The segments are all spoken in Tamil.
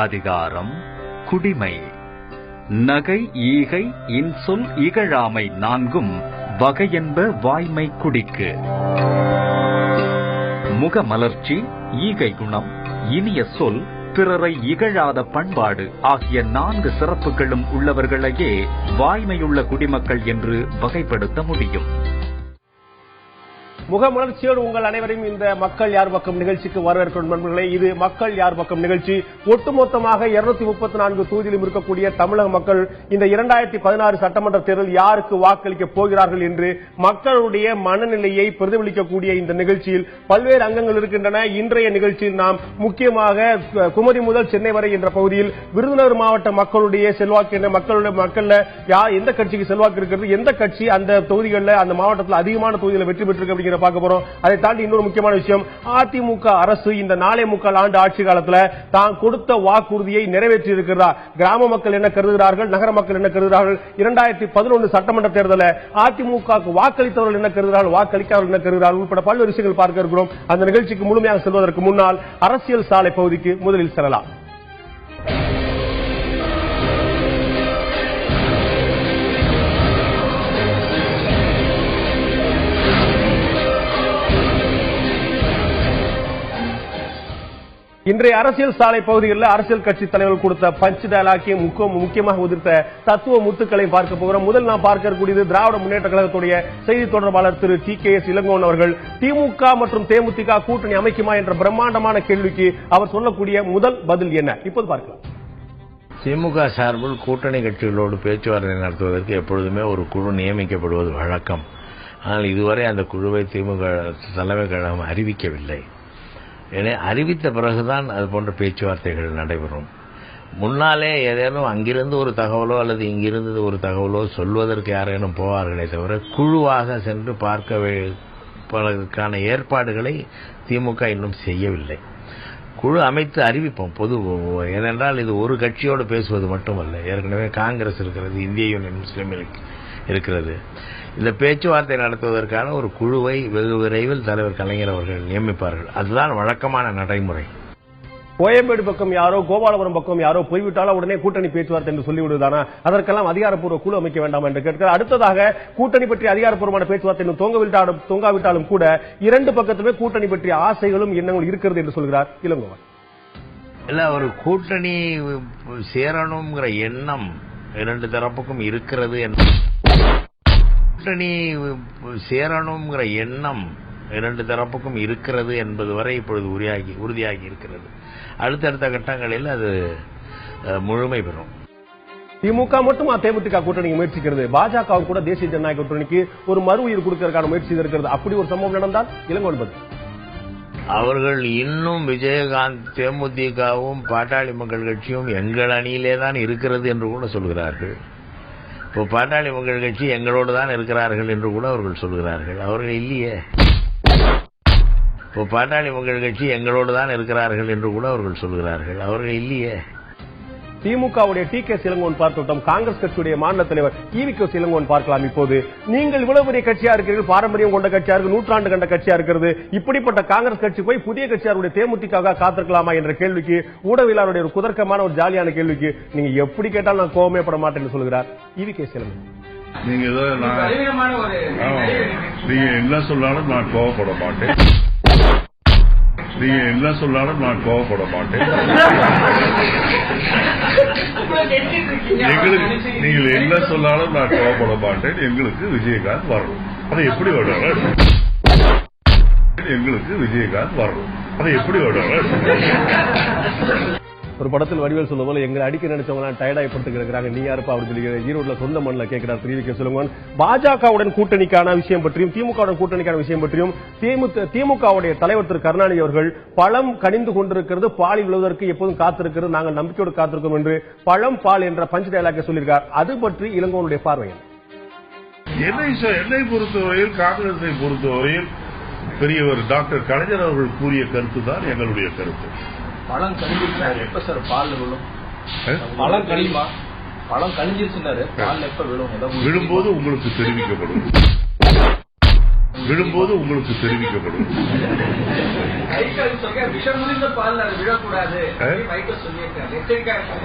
அதிகாரம் குடிமை. நகை ஈகை இன்சொல் இகழாமை நான்கும் வகையென்ப வாய்மை குடிக்கு. முகமலர்ச்சி, ஈகை குணம், இனிய சொல், பிறரை இகழாத பண்பாடு ஆகிய 4 சிறப்புகளும் உள்ளவர்களையே வாய்மையுள்ள குடிமக்கள் என்று வகைப்படுத்த முடியும். முகமலர்ச்சியோடு உங்கள் அனைவரையும் இந்த மக்கள் யார் பக்கம் நிகழ்ச்சிக்கு வரவேற்கும் நண்பர்களே. இது மக்கள் யார் பக்கம் நிகழ்ச்சி. ஒட்டுமொத்தமாக 234 தொகுதியிலும் இருக்கக்கூடிய தமிழக மக்கள் இந்த 2016 சட்டமன்ற தேர்தல் யாருக்கு வாக்களிக்க போகிறார்கள் என்று மக்களுடைய மனநிலையை பிரதிபலிக்கக்கூடிய இந்த நிகழ்ச்சியில் பல்வேறு அங்கங்கள் இருக்கின்றன. இன்றைய நிகழ்ச்சியில் நாம் முக்கியமாக குமரி முதல் சென்னை வரை என்ற பகுதியில் விருதுநகர் மாவட்ட மக்களுடைய செல்வாக்கு என்ன, மக்கள் எந்த கட்சிக்கு செல்வாக்கு இருக்கிறது, எந்த கட்சி அந்த தொகுதிகளில் அந்த மாவட்டத்தில் அதிகமான தொகுதியில் வெற்றி பெற்றிருக்கு பார்க்க போறோம். அதை தாண்டி இன்னொரு முக்கியமான விஷயம், அதிமுக அரசு இந்த 4.25 ஆண்டு ஆட்சி காலத்தில் தான் கொடுத்த வாக்குறுதியை நிறைவேற்றி இருக்கிறதா, கிராம மக்கள் என்ன கருதுகிறார்கள், நகர மக்கள் என்ன கருதுகிறார்கள், 2011 சட்டமன்ற தேர்தலில் அதிமுக வாக்களித்தவர்கள் என்ன கருதுகிறார்கள், வாக்களிக்காதவர்கள் என்ன கருதுகிறார்கள் உட்பட பல்வேறு விஷயங்கள் பார்க்க இருக்கிறோம். அந்த நிகழ்ச்சிக்கு முழுமையாக செல்வதற்கு முன்னால் அரசியல் சாலை பகுதிக்கு முதலில் செல்லலாம். இன்றைய அரசியல் சாலை பகுதிகளில் அரசியல் கட்சி தலைவர்கள் கொடுத்த பஞ்ச் டயலாக்கையும் முக்கியமாக உதிர்த்த தத்துவ முத்துக்களை பார்க்க போகிறோம். முதல் நாம் பார்க்கக்கூடியது திராவிட முன்னேற்ற கழகத்துடைய செய்தி தொடர்பாளர் திரு TKS இளங்கோவன் அவர்கள் திமுக மற்றும் தேமுதிக கூட்டணி அமைக்குமா என்ற பிரம்மாண்டமான கேள்விக்கு அவர் சொல்லக்கூடிய முதல் பதில் என்ன, இப்போது பார்க்கலாம். திமுக சார்பில் கூட்டணி கட்சிகளோடு பேச்சுவார்த்தை நடத்துவதற்கு எப்பொழுதுமே ஒரு குழு நியமிக்கப்படுவது வழக்கம். ஆனால் இதுவரை அந்த குழுவை திமுக தலைமை கழகம் அறிவிக்கவில்லை. என அறிவித்த பிறகுதான் அது போன்ற பேச்சுவார்த்தைகள் நடைபெறும். முன்னாலே ஏதேனும் அங்கிருந்து ஒரு தகவலோ அல்லது இங்கிருந்து ஒரு தகவலோ சொல்வதற்கு யாரேனும் போவார்களே தவிர குழுவாக சென்று பார்ப்பதற்கான ஏற்பாடுகளை திமுக இன்னும் செய்யவில்லை. குழு அமைத்து அறிவிப்போம் பொது. ஏனென்றால் இது ஒரு கட்சியோடு பேசுவது மட்டுமல்ல, ஏற்கனவே காங்கிரஸ் இருக்கிறது, இந்திய யூனியன் முஸ்லீம் இருக்கிறது. இந்த பேச்சுவார்த்தை நடத்துவதற்கான ஒரு குழுவை வெகு விரைவில் தலைவர் கலைஞர் அவர்கள் நியமிப்பார்கள். அதுதான் வழக்கமான நடைமுறை. கோயம்பேடு பக்கம் யாரோ, கோபாலபுரம் பக்கம் யாரோ போய்விட்டாலும் உடனே கூட்டணி பேச்சுவார்த்தை என்று சொல்லிவிடுவதானா, அதற்கெல்லாம் அதிகாரப்பூர்வ குழு அமைக்க வேண்டாம் என்று கேட்கிறார். அடுத்ததாக கூட்டணி பற்றி அதிகாரப்பூர்வமான பேச்சுவார்த்தை தொங்காவிட்டாலும் கூட 2 பக்கத்துமே கூட்டணி பற்றிய ஆசைகளும் எண்ணங்களும் இருக்கிறது என்று சொல்கிறார் இளங்கோவன். இல்ல, ஒரு கூட்டணி சேரணுங்கிற எண்ணம் 2 தரப்புக்கும் இருக்கிறது. கூட்டணி சேரணுங்கிற எண்ணம் 2 தரப்புக்கும் இருக்கிறது என்பது வரை இப்பொழுது உறுதியாகி இருக்கிறது. அடுத்தடுத்த கட்டங்களில் அது முழுமை பெறும். திமுக மட்டும் தேமுதிக கூட்டணி முயற்சிக்கிறது, பாஜக கூட தேசிய ஜனநாயக கூட்டணிக்கு ஒரு மறு உயிர் கொடுப்பதற்கான முயற்சி இருக்கிறது. அப்படி ஒரு சம்பவம் நடந்தால் இளங்கோவன் பதில். அவர்கள் இன்னும் விஜயகாந்த் தேமுதிகவும் பாட்டாளி மக்கள் கட்சியும் எங்கள் அணியிலே தான் இருக்கிறது என்று கூட சொல்கிறார்கள். இப்போ பாட்டாளி மக்கள் கட்சி எங்களோடு தான் இருக்கிறார்கள் என்று கூட அவர்கள் சொல்கிறார்கள். அவர்கள் இல்லையே. இப்போ பாட்டாளி மக்கள் கட்சி எங்களோடு தான் இருக்கிறார்கள் என்று கூட அவர்கள் சொல்கிறார்கள். அவர்கள் இல்லையே. திமுகவுடைய TKS இளங்கோவன் பார்த்துவிட்டோம். காங்கிரஸ் கட்சியுடைய மாநில தலைவர் EVK இளங்கோவன் பார்க்கலாம். இப்போது நீங்கள் இவ்வளவு பெரிய கட்சியா இருக்கிறீர்கள், பாரம்பரியம் கொண்ட கட்சியா இருக்கு, நூற்றாண்டு கண்ட கட்சியா இருக்கிறது, இப்படிப்பட்ட காங்கிரஸ் கட்சி போய் புதிய கட்சியாருடைய தேமுதிக காத்திருக்கலாமா என்ற கேள்விக்கு, ஊடகவியலாளருடைய ஒரு குதர்க்கமான ஒரு ஜாலியான கேள்விக்கு நீங்க எப்படி கேட்டாலும் நான் கோவமே பட மாட்டேன்னு சொல்கிறார் EVK இளங்கோவன். நீங்க என்ன சொன்னாலும் நான் கோவப்பட மாட்டேன். நீங்க என்ன சொன்னாலும் நான் கோவப்பட மாட்டேன். நீங்கள் என்ன சொன்னாலும் நான் கோவப்பட மாட்டேன். எங்களுக்கு விஜயகாந்த் வரணும். அதை எப்படி வரணும்? எங்களுக்கு விஜயகாந்த் வரணும். அதை எப்படி வரணும்? ஒரு படத்தில் வடிவேல் சொல்ல போல எங்களை அடிக்க நினைச்சவங்க டயர்டாய் படுத்து கிடக்கிறாங்க, நீ யாருப்பா அப்படின்னு சொல்லி ஈரோட்ல சொந்த மண்ணில் கேட்கிறார் EVK இளங்கோவன். பாஜகவுடன் கூட்டணிக்கான விஷயம் பற்றியும் திமுகவுடன் கூட்டணிக்கான விஷயம் பற்றியும் திமுகவுடைய தலைவர் திரு கருணாநிதி அவர்கள் பழம் கனிந்து கொண்டிருக்கிறது, பால் விழுவதற்கு எப்போதும் காத்திருக்கிறது, நாங்கள் நம்பிக்கையோடு காத்திருக்கோம் என்று பழம் பால் என்ற பஞ்ச் டயலாக்கை சொல்லியிருக்கார். அது பற்றி இளங்கோவனுடைய பார்வை என்னை பொறுத்தவரையில், காங்கிரஸை பொறுத்தவரையில் பெரியவர் டாக்டர் கலைஞர் அவர்கள் கூறிய கருத்து தான் எங்களுடைய கருத்து. பழம் கழிஞ்சிருச்சு, எப்ப சார் பால் விழும்? பழம் கழியுமா? பழம் கழிஞ்சிருச்சுனாரு, பால் எப்ப விழும்? விழும்போது உங்களுக்கு தெரிவிக்கப்படும். விழும்போது உங்களுக்கு தெரிவிக்கப்படும்.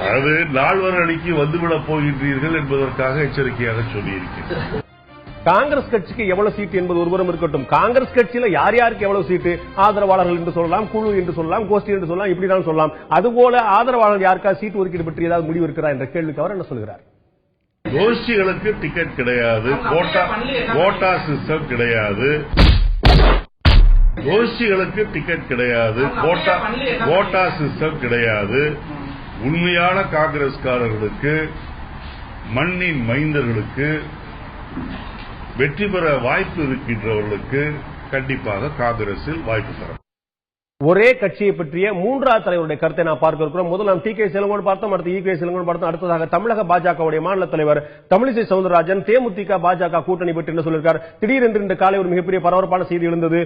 அதாவது நால்வர் அணிக்கு வந்துவிடப் போகின்றீர்கள் என்பதற்காக எச்சரிக்கையாக சொல்லியிருக்கிறேன். காங்கிரஸ் கட்சிக்கு எவ்வளவு சீட்டு என்பது ஒருவரும் இருக்கட்டும், காங்கிரஸ் கட்சியில யார் யாருக்கு எவ்வளவு சீட்டு, ஆதரவாளர்கள் என்று சொல்லலாம், குழு என்று சொல்லலாம், கோஷ்டி என்று சொல்லலாம், இப்படிதான் சொல்லலாம். அதுபோல ஆதரவாளர்கள் யாருக்கா சீட்டு ஒதுக்கீடு பற்றி ஏதாவது முடிவு இருக்கிறா என்ற கேள்விக்கு அவர் என்ன சொல்கிறார்? கோஷ்டிகளுக்கு டிக்கெட் கிடையாது, கோட்டா சிஸ்டம் கிடையாது. கோஷ்டிகளுக்கு டிக்கெட் கிடையாது, கோட்டா சிஸ்டம் கிடையாது. உண்மையான காங்கிரஸ்காரர்களுக்கு, மண்ணின் மைந்தர்களுக்கு, வெற்றி பெற வாய்ப்பு இருக்கின்றவர்களுக்கு கண்டிப்பாக காங்கிரஸில் வாய்ப்பு தரும். ஒரே கட்சியை பற்றிய மூன்றாவது தலைவருடைய கருத்தை நான் பார்க்க இருக்கிறோம். முதல் நாம் டி கே செல்வன் பார்த்தோம், அடுத்து ஈ கே செல்வன் பார்த்தோம். அடுத்ததாக தமிழக பாஜகவுடைய மாநில தலைவர் தமிழிசை சவுந்தரராஜன் தேமுதிக பாஜக கூட்டணி பற்றி என்ன சொல்லியிருக்கார்? திடீரென்று இந்த காலை ஒரு மிகப்பெரிய பரபரப்பான செய்தி எழுந்தது.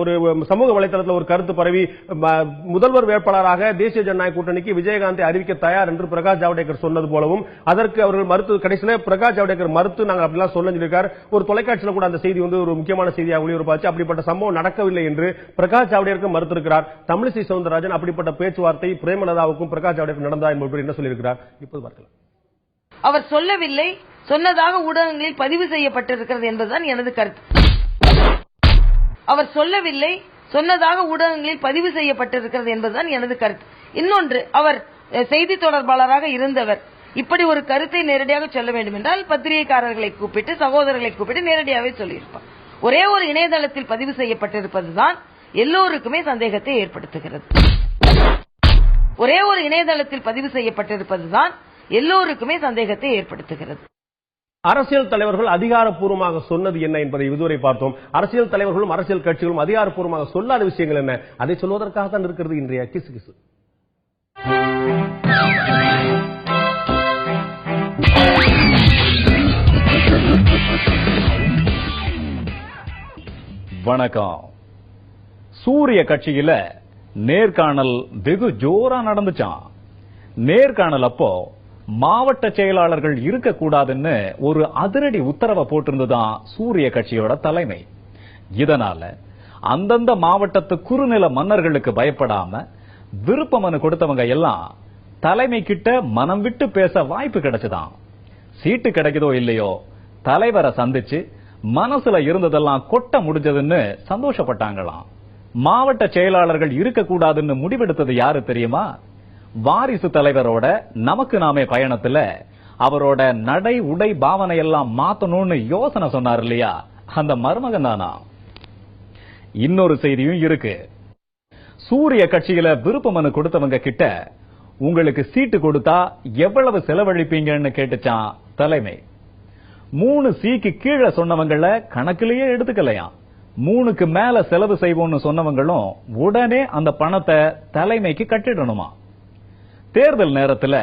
ஒரு சமூக வலைதளத்தில் ஒரு கருத்து பரவி, முதல்வர் வேட்பாளராக தேசிய ஜனநாயக கூட்டணிக்கு விஜயகாந்தை அறிவிக்க தயார் என்று பிரகாஷ் ஜவடேகர் சொன்னது போலவும், அதற்கு அவர்கள் மறுத்து, கடைசியில் பிரகாஷ் ஜவடேகர் மறுத்து நாங்கள் அப்படிலாம் சொல்ல சொல்லியிருக்கார். ஒரு தொலைக்காட்சியில் கூட அந்த செய்தி ஒரு முக்கியமான செய்தியாக ஒளிபரப்பாச்சு. அப்படிப்பட்ட சம்பவம் நடக்கவில்லை என்று பிரகாஷ் ஜவடேகர் மறுத்திருக்கிறார். தமிழிசை சவுந்தரராஜன் அப்படிப்பட்ட பேச்சுவார்த்தை பிரேமலதாவுக்கும் பிரகாஷ் ஜவடேகர் நடந்தா என்பது என்ன சொல்லியிருக்கிறார்? இப்போது பார்க்கலாம். அவர் சொல்லவில்லை, சொன்னதாக ஊடகங்களில் பதிவு செய்யப்பட்டிருக்கிறது என்பதுதான் எனது கருத்து. அவர் சொல்லவில்லை, சொன்னதாக ஊடகங்களில் பதிவு செய்யப்பட்டிருக்கிறது என்பதுதான் எனது கருத்து. இன்னொன்று, அவர் செய்தி தொடர்பாளராக இருந்தவர் இப்படி ஒரு கருத்தை நேரடியாக சொல்ல வேண்டும் என்றால் பத்திரிகைக்காரர்களை கூப்பிட்டு, சகோதரர்களை கூப்பிட்டு நேரடியாகவே சொல்லியிருப்பார். ஒரே ஒரு இணையதளத்தில் பதிவு செய்யப்பட்டிருப்பதுதான் எல்லோருக்குமே சந்தேகத்தை ஏற்படுத்துகிறது. ஒரே ஒரு இணையதளத்தில் பதிவு செய்யப்பட்டிருப்பதுதான் எல்லோருக்குமே சந்தேகத்தை ஏற்படுத்துகிறது. அரசியல் தலைவர்கள் அதிகாரப்பூர்வமாக சொன்னது என்ன என்பதை இதுவரை பார்த்தோம். அரசியல் தலைவர்களும் அரசியல் கட்சிகளும் அதிகாரப்பூர்வமாக சொல்லாத விஷயங்கள் என்ன, அதை சொல்வதற்காக தான் இருக்கிறது இன்றைய கிசு கிசு. வணக்கம். சூரிய கட்சியில நேர்காணல் வெகு ஜோரா நடந்துச்சான். நேர்காணல் அப்போ மாவட்ட செயலாளர்கள் இருக்கக்கூடாதுன்னு ஒரு அதிரடி உத்தரவை போட்டிருந்ததான் சூரிய கட்சியோட தலைமை. இதனால அந்தந்த மாவட்டத்து குறுநில மன்னர்களுக்கு பயப்படாம விருப்ப மனு கொடுத்தவங்க எல்லாம் தலைமை கிட்ட மனம் விட்டு பேச வாய்ப்பு கிடைச்சுதான். சீட்டு கிடைக்குதோ இல்லையோ, தலைவரை சந்திச்சு மனசுல இருந்ததெல்லாம் கொட்ட முடிஞ்சதுன்னு சந்தோஷப்பட்டாங்களாம். மாவட்ட செயலாளர்கள் இருக்கக்கூடாதுன்னு முடிவெடுத்தது யாரு தெரியுமா? வாரிசு தலைவரோட நமக்கு நாமே பயணத்துல அவரோட நடை உடை பாவனை எல்லாம் மாத்தணும்னு யோசனை சொன்னார் இல்லையா, அந்த மருமகன் தானா. இன்னொரு செய்தியும் இருக்கு. சூரிய கட்சியில விருப்ப மனு கொடுத்தவங்க கிட்ட உங்களுக்கு சீட்டு கொடுத்தா எவ்வளவு செலவழிப்பீங்கன்னு கேட்டுச்சான் தலைமை. 3 சீக்கு கீழே சொன்னவங்கள கணக்கிலேயே எடுத்துக்கலையாம். 3க்கு மேல செலவு செய்வோம்னு சொன்னவங்களும் உடனே அந்த பணத்தை தலைமைக்கு கட்டிடணுமா. தேர்தல் நேரத்துல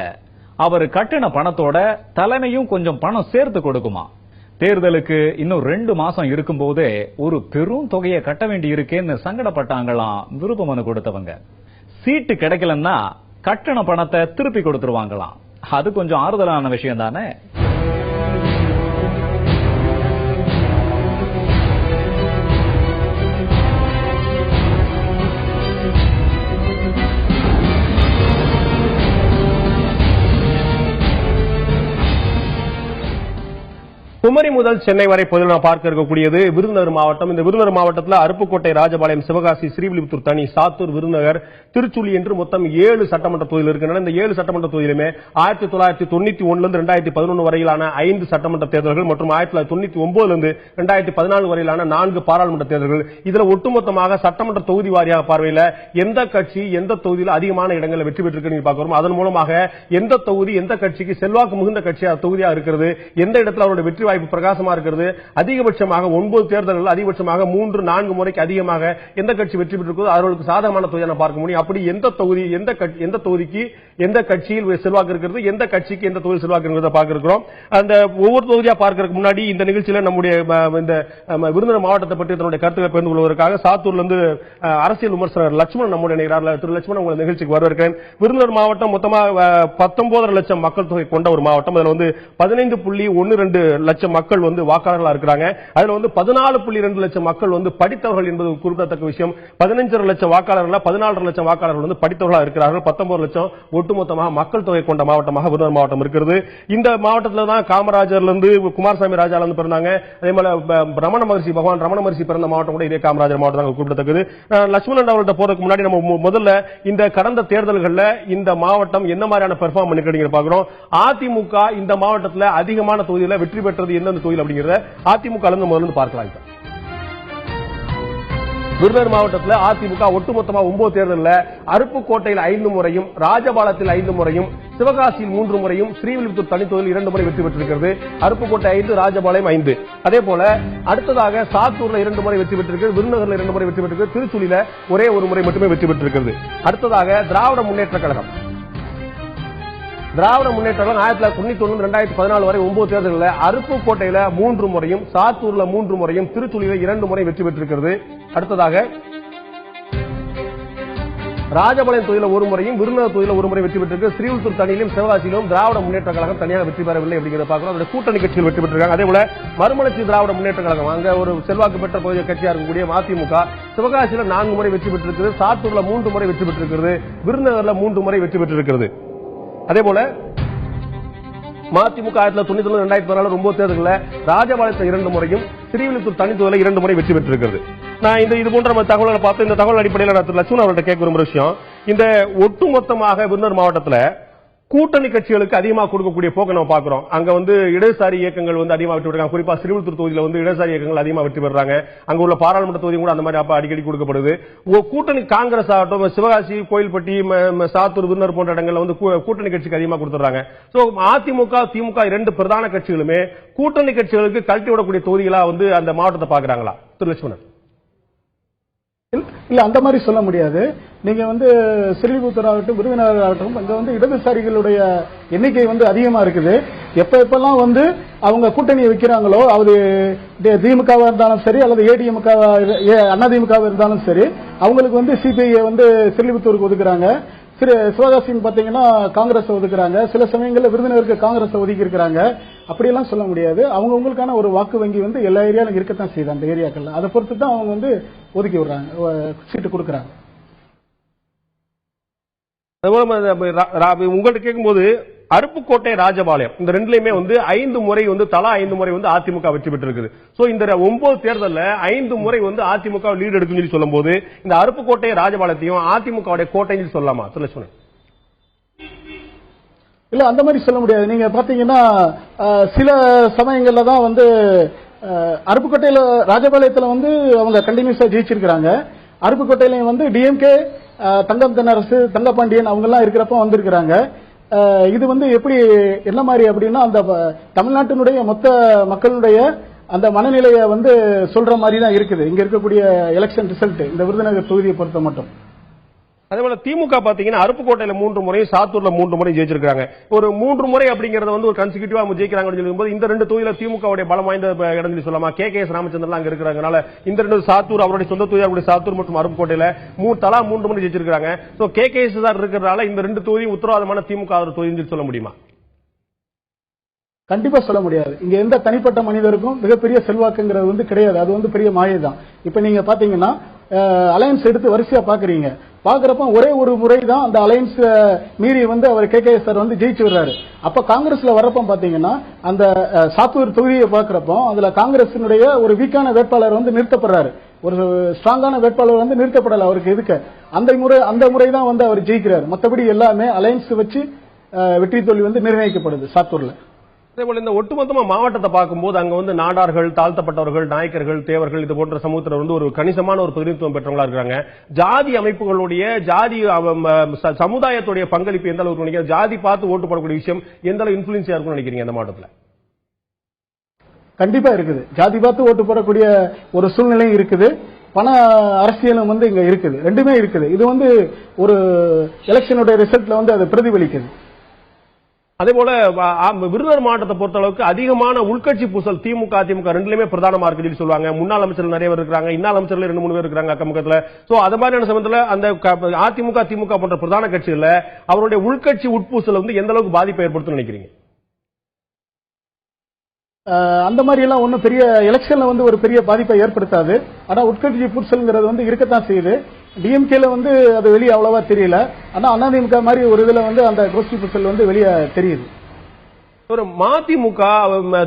அவர் கட்டின பணத்தோட தலைமையும் கொஞ்சம் பணம் சேர்த்து கொடுக்குமா. தேர்தலுக்கு இன்னும் 2 மாசம் இருக்கும் போதே ஒரு பெரும் தொகையை கட்ட வேண்டி இருக்கேன்னு சங்கடப்பட்டாங்களாம் விருப்ப மனு கொடுத்தவங்க. சீட்டு கிடைக்கலன்னா கட்டண பணத்தை திருப்பி கொடுத்துருவாங்களாம். அது கொஞ்சம் ஆறுதலான விஷயம் தானே. குமரி முதல் சென்னை வரை பொதுவில் நாம் பார்க்க இருக்கக்கூடியது விருதுநகர் மாவட்டம். இந்த விருதுநகர் மாவட்டத்தில் அருப்புக்கோட்டை, ராஜபாளையம், சிவகாசி, ஸ்ரீவில்லிபுத்தூர் தனி, சாத்தூர், விருதுநகர், திருச்சுழி என்று மொத்தம் 7 சட்டமன்ற தொகுதிகள் இருக்கின்றன. இந்த 7 சட்டமன்ற தொகுதியிலுமே 1991 2011 வரையிலான 5 சட்டமன்ற தேர்தல்கள் மற்றும் 1999 2014 வரையிலான 4 பாராளுமன்ற தேர்தல்கள். இதுல ஒட்டுமொத்தமாக சட்டமன்ற தொகுதி வாரியாக பார்வையில் எந்த கட்சி எந்த தொகுதியில் அதிகமான இடங்களில் வெற்றி பெற்றிருக்கு பார்க்கிறோம். அதன் மூலமாக எந்த தொகுதி எந்த கட்சிக்கு செல்வாக்கு மிகுந்த கட்சியாக தொகுதியாக இருக்கிறது, எந்த இடத்துல அவருடைய வெற்றி வாய்ப்பு பிரகாசமா இருக்கிறது, அதிகபட்சமாக 9 தேர்தல்கள் அதிகபட்சமாக 3-4 முறைக்கு அதிகமாக எந்த கட்சி வெற்றி பெற்றிருக்கிறதோ அவர்களுக்கு சாதகமான தொகுதியை பார்க்க முடியும். அப்படி எந்த தொகுதி எந்த தொகுதிக்கு எந்த கட்சியில் செல்வாக்கு இருக்கிறது, எந்த கட்சிக்கு எந்த தொகுதி செல்வாக்கு இருக்கிறத பார்க்க இருக்கிறோம். அந்த ஒவ்வொரு தொகுதியா பார்க்கறதுக்கு முன்னாடி இந்த நிகழ்ச்சியில நம்முடைய இந்த விருதுநகர் மாவட்டத்தை பற்றி தன்னுடைய கருத்துக்களை பகிர்ந்து கொள்வதற்காக சாத்தூர்ல இருந்து அரசியல் விமர்சகர் லட்சுமணன் நம்முடைய நிகழ்ச்சியில். திரு லட்சுமணன், உங்களை நிகழ்ச்சிக்கு வரவேற்கிறேன். விருதுநகர் மாவட்டம் மொத்தமா 19 லட்சம் மக்கள் தொகை கொண்ட ஒரு மாவட்டம். அதுல 15.12 லட்சம் மக்கள் வந்து வாக்காளர்களா இருக்கிறாங்க. அதுல வந்து 14.2 லட்சம் மக்கள் வந்து படித்தவர்கள் என்பது குறிப்பிடத்தக்க விஷயம். 15 லட்சம் வாக்காளர்கள் 14 லட்சம் வாக்காளர்கள் வந்து படித்தவர்களா இருக்கிறார்கள். 19 லட்சம் ஒட்டுமொத்தமாக மக்கள் தொகை கொண்ட மாவட்டமாக விருதுநகர் மாவட்டம் இருக்கிறது. இந்த மாவட்டத்தில் தான் காமராஜர்ல இருந்து குமாரசாமி ராஜால இருந்து பிறந்தாங்க. அதே போல பகவான் ரமண மகரிஷி பிறந்த மாவட்டம் கூட இதே காமராஜர் மாவட்டம் குறிப்பிடத்தக்கது. லட்சுமணன் அவர்கள்ட்ட போறதுக்கு முன்னாடி நம்ம முதல்ல இந்த கடந்த தேர்தல்களில் இந்த மாவட்டம் என்ன மாதிரியான பெர்ஃபார்ம் பண்ணிக்கிறீங்க பாக்குறோம். அதிமுக இந்த மாவட்டத்தில் அதிகமான தொகுதியில் வெற்றி பெற்றது எந்தெந்த தொகுதியில் அப்படிங்கறத அதிமுக முதல்ல பார்க்கலாம். விருதுநகர் மாவட்டத்தில் அதிமுக ஒட்டுமொத்தமா 9 தேர்தலில் அருப்புக்கோட்டையில் 5 முறையும், ராஜபாளையத்தில் 5 முறையும், சிவகாசியில் 3 முறையும், ஸ்ரீவில்லிபுத்தூர் தனி தொகுதியில் 2 முறை வெற்றி பெற்றிருக்கிறது. அருப்புக்கோட்டை 5, ராஜபாளையம் 5. அதே போல அடுத்ததாக சாத்தூர்ல 2 முறை வெற்றி பெற்றிருக்கிறது, விருதுநகர்ல 2 முறை வெற்றி பெற்றிருக்கிறது, திருச்சுழியில ஒரே ஒரு முறை மட்டுமே வெற்றி பெற்றிருக்கிறது. அடுத்ததாக திராவிட முன்னேற்ற கழகம் 1990 2014 வரை 9 தேர்தலில் அருப்புக்கோட்டையில 3 முறையும், சாத்தூர்ல 3 முறையும், திருச்சுழியில 2 முறை வெற்றி பெற்றிருக்கிறது. அடுத்ததாக ராஜபாளையம் தொகுதியில் 1 முறையும், விருதுநகர் தொகுதியில் 1 முறை வெற்றி பெற்றிருக்கு. ஸ்ரீவில்லிபுத்தூர் தனியிலும் சிவகாசியிலும் திராவிட முன்னேற்ற கழகம் தனியாக வெற்றி பெறவில்லை அப்படிங்கிறத பார்க்கிறோம். அதோட கூட்டணி கட்சிகள் வெற்றி பெற்றிருக்காங்க. அதே போல மறுமலர்ச்சி திராவிட முன்னேற்ற கழகம் அங்க ஒரு செல்வாக்கு பெற்ற பகுதிய கட்சியா இருக்கக்கூடிய அதிமுக சிவகாசியில 4 முறை வெற்றி பெற்றிருக்கிறது, சாத்தூர்ல 3 முறை வெற்றி பெற்றிருக்கிறது, விருதுநகர்ல 3 முறை வெற்றி பெற்றிருக்கிறது. அதே போல மதிமுக 1990 2014 9 தேர்தலில் ராஜபாளையத்தில் 2 முறையும், ஸ்ரீவில்லிபுத்தூர் தனி தொகுதியில் 2 முறை வெற்றி பெற்றிருக்கிறது. நான் இது போன்ற தகவல்களை பார்த்து இந்த தகவல் அடிப்படையில் லட்சுமணன் அவர்கிட்ட கேட்க விரும்புற விஷயம், இந்த ஒட்டுமொத்தமாக விருதுநகர் மாவட்டத்தில் கூட்டணி கட்சிகளுக்கு அதிகமாக கொடுக்கக்கூடிய போக்க நம்ம பார்க்கிறோம். அங்க வந்து இடதுசாரி இயக்கங்கள் வந்து அதிகமாக வெற்றி பெறாங்க. குறிப்பா ஸ்ரீவில்லிபுத்தூர் தொகுதியில் வந்து இடதுசாரி இயக்கங்கள் அதிகமாக வெற்றி பெறாங்க. அங்க உள்ள பாராளுமன்ற தொகுதி கூட அந்த மாதிரி அடிக்கடி கொடுக்கப்படுது. கூட்டணி காங்கிரஸ் ஆகட்டும், சிவகாசி, கோயில்பட்டி, சாத்தூர், விருதுநகர் போன்ற இடங்கள்ல வந்து கூட்டணி கட்சிக்கு அதிகமாக கொடுத்துறாங்க. சோ அதிமுக, திமுக 2 பிரதான கட்சிகளுமே கூட்டணி கட்சிகளுக்கு கழட்டி விடக்கூடிய தொகுதிகளா வந்து அந்த மாவட்டத்தை பாக்குறாங்களா திரு லட்சுமணன்? இல்ல, அந்த மாதிரி சொல்ல முடியாது. நீங்க வந்து ஸ்ரீவில்லிபுத்தூர் ஆகட்டும், விருதுநகர் ஆகட்டும், இங்க வந்து இடதுசாரிகளுடைய எண்ணிக்கை வந்து அதிகமா இருக்குது. எப்பெல்லாம் வந்து அவங்க கூட்டணியை வைக்கிறாங்களோ, அது திமுகவா இருந்தாலும் சரி அல்லது ஏடிஎம்க அதிமுக இருந்தாலும் சரி, அவங்களுக்கு வந்து சிபிஐ வந்து ஸ்ரீவில்லிபுத்தூருக்கு ஒதுக்குறாங்க. சிவகாசின்னு பாத்தீங்கன்னா காங்கிரஸ் ஒதுக்குறாங்க. சில சமயங்களில் விருதுநகருக்கு காங்கிரஸ் ஒதுக்கி இருக்கிறாங்க. அப்படியெல்லாம் சொல்ல முடியாது. அவங்க உங்களுக்கான ஒரு வாக்கு வங்கி வந்து எல்லா ஏரியாலும் இருக்கத்தான் செய்யுது. அந்த ஏரியாக்கள்ல அதை பொறுத்து தான் அவங்க வந்து ஒதுக்கி விடுறாங்க, சீட்டு கொடுக்கறாங்க. உங்கள்கிட்ட கேட்கும்போது அருப்புக்கோட்டை, ராஜபாளையம் இந்த ரெண்டுலயுமே வந்து 5 முறை வந்து தலா 5 முறை வந்து அதிமுக வெற்றி பெற்றிருக்குது. சோ இந்த 9 தேர்தல்ல 5 முறை வந்து அதிமுக லீட் எடுக்கும் சொல்லி சொல்லும் போது இந்த அருப்புக்கோட்டை, ராஜபாளையத்தையும் அதிமுக கோட்டைன்னு சொல்லலாமா லட்சுமணன்? இல்ல, அந்த மாதிரி சொல்ல முடியாது. நீங்க பாத்தீங்கன்னா சில சமயங்கள்ல தான் வந்து அருப்புக்கோட்டையில, ராஜபாளையத்துல வந்து அவங்க கண்டினியூஸா ஜெயிச்சிருக்கிறாங்க. அருப்புக்கோட்டையிலையும் வந்து டிஎம்கே, தங்கம் தென்னரசு, தங்கப்பாண்டியன் அவங்க எல்லாம் இருக்கிறப்ப வந்திருக்கிறாங்க. இது வந்து எப்படி என்ன மாதிரி அப்படின்னா, அந்த தமிழ்நாட்டினுடைய மொத்த மக்களுடைய அந்த மனநிலையை வந்து சொல்ற மாதிரி தான் இருக்குது இங்க இருக்கக்கூடிய எலெக்ஷன் ரிசல்ட் இந்த விருதுநகர் தொகுதியை பொறுத்த மட்டும். அதே போல திமுக பாத்தீங்கன்னா அருப்புக்கோட்டையில 3 முறையும், சாத்தூர்ல 3 முறை ஜெயிச்சிருக்காங்க. ஒரு 3 முறை அப்படிங்கறது வந்து ஒரு கன்சிக்யூட்டிவா ஜெயிக்கிறாங்கன்னு சொல்லும்போது இந்த 2 தொகுதியில திமுகவுடைய பலம் வாய்ந்த இடம் சொல்லி சொல்லலாமா? KKS ராமச்சந்திரன் அங்க இருக்கிறதுனால இந்த 2 சாத்தூர் அவருடைய சொந்த தொகுதியாக சாத்தூர் மற்றும் அருப்புக்கோட்டையில தலா 3 முறை ஜெயிச்சிருக்காங்க. சோ KKS தான் இருக்கிறதுனால இந்த 2 தொகுதியும் உத்தரவாதமான திமுக தொகுதி சொல்ல முடியுமா? கண்டிப்பா சொல்ல முடியாது. இங்க எந்த தனிப்பட்ட மனிதருக்கும் மிகப்பெரிய செல்வாக்குங்கிறது வந்து கிடையாது. அது வந்து பெரிய மாயை தான். இப்ப நீங்க பாத்தீங்கன்னா அலையன்ஸ் எடுத்து வரிசையா பாக்குறீங்க. பாக்குறப்ப ஒரே ஒரு முறை தான் அந்த அலையன்ஸ் மீறி வந்து அவர் KKS சார் வந்து ஜெயிச்சு வர்றாரு. அப்ப காங்கிரஸ்ல வர்றப்ப பாத்தீங்கன்னா அந்த சாத்தூர் தொகுதியை பாக்குறப்போ அதுல காங்கிரசினுடைய ஒரு வீக்கான வேட்பாளர் வந்து நிறுத்தப்படுறாரு. ஒரு ஸ்ட்ராங்கான வேட்பாளர் வந்து நிறுத்தப்படல. அவருக்கு எதுக்கு அந்த முறை தான் வந்து அவர் ஜெயிக்கிறார். மற்றபடி எல்லாமே அலையன்ஸ் வச்சு வெற்றி தோல்வி வந்து நிர்ணயிக்கப்படுது சாத்தூர்ல. அதேபோல இந்த ஒட்டுமொத்தமா மாவட்டத்தை பார்க்கும்போது அங்க வந்து நாடார்கள், தாழ்த்தப்பட்டவர்கள், நாயக்கர்கள், தேவர்கள் இது போன்ற சமூகத்தில் வந்து ஒரு கணிசமான ஒரு பிரதிநிதித்துவம் பெற்றவங்களா இருக்காங்க. ஜாதி அமைப்புகளுடைய ஜாதி சமுதாயத்துடைய பங்களிப்பு எந்த அளவுக்கு நினைக்கிறீங்க? ஜாதி பார்த்து ஓட்டு போடக்கூடிய விஷயம் எந்த அளவு இன்ஃபுளுன்ஸா இருக்கும்னு நினைக்கிறீங்க இந்த மாவட்டத்தில்? கண்டிப்பா இருக்குது. ஜாதி பார்த்து ஓட்டு போடக்கூடிய ஒரு சூழ்நிலையும் இருக்குது. பண அரசியலும் வந்து இங்க இருக்குது. ரெண்டுமே இருக்குது. இது வந்து ஒரு எலெக்ஷனுடைய ரிசல்ட்ல வந்து அது பிரதிபலிக்குது. அதே போல விருதுநகர் மாவட்டத்தை பொறுத்த அளவுக்கு அதிகமான உள்கட்சி பூசல் திமுக, அதிமுக ரெண்டுலயுமே பிரதானமா இருக்கு சொல்லுவாங்க. முன்னாள் அமைச்சர்கள் நிறைய பேர் இருக்காங்க, இன்னாள் அமைச்சர்கள் 2-3 பேர் இருக்காங்க அக்கம்பக்கத்துல. சோ அது மாதிரியான சமயத்துல அந்த அதிமுக, திமுக போன்ற பிரதான கட்சிகள்ல அவருடைய உள்கட்சி உட்பூசல் வந்து எந்த அளவுக்கு பாதிப்பை ஏற்படுத்தும் நினைக்கிறீங்க? அந்த மாதிரி எல்லாம் ஒன்றும் பெரிய எலெக்ஷன்ல வந்து ஒரு பெரிய பாதிப்பை ஏற்படுத்தாது. ஆனா உட்கட்சி பூசல்ங்கிறது வந்து இருக்கத்தான் செய்யுது. டிஎம்கேல வந்து அது வெளியே அவ்வளவா தெரியல. ஆனா அதிமுக மாதிரி ஒரு இதுல வந்து அந்த கோஷ்டி பூசல் வந்து வெளியே தெரியுது. ஒரு மதிமுக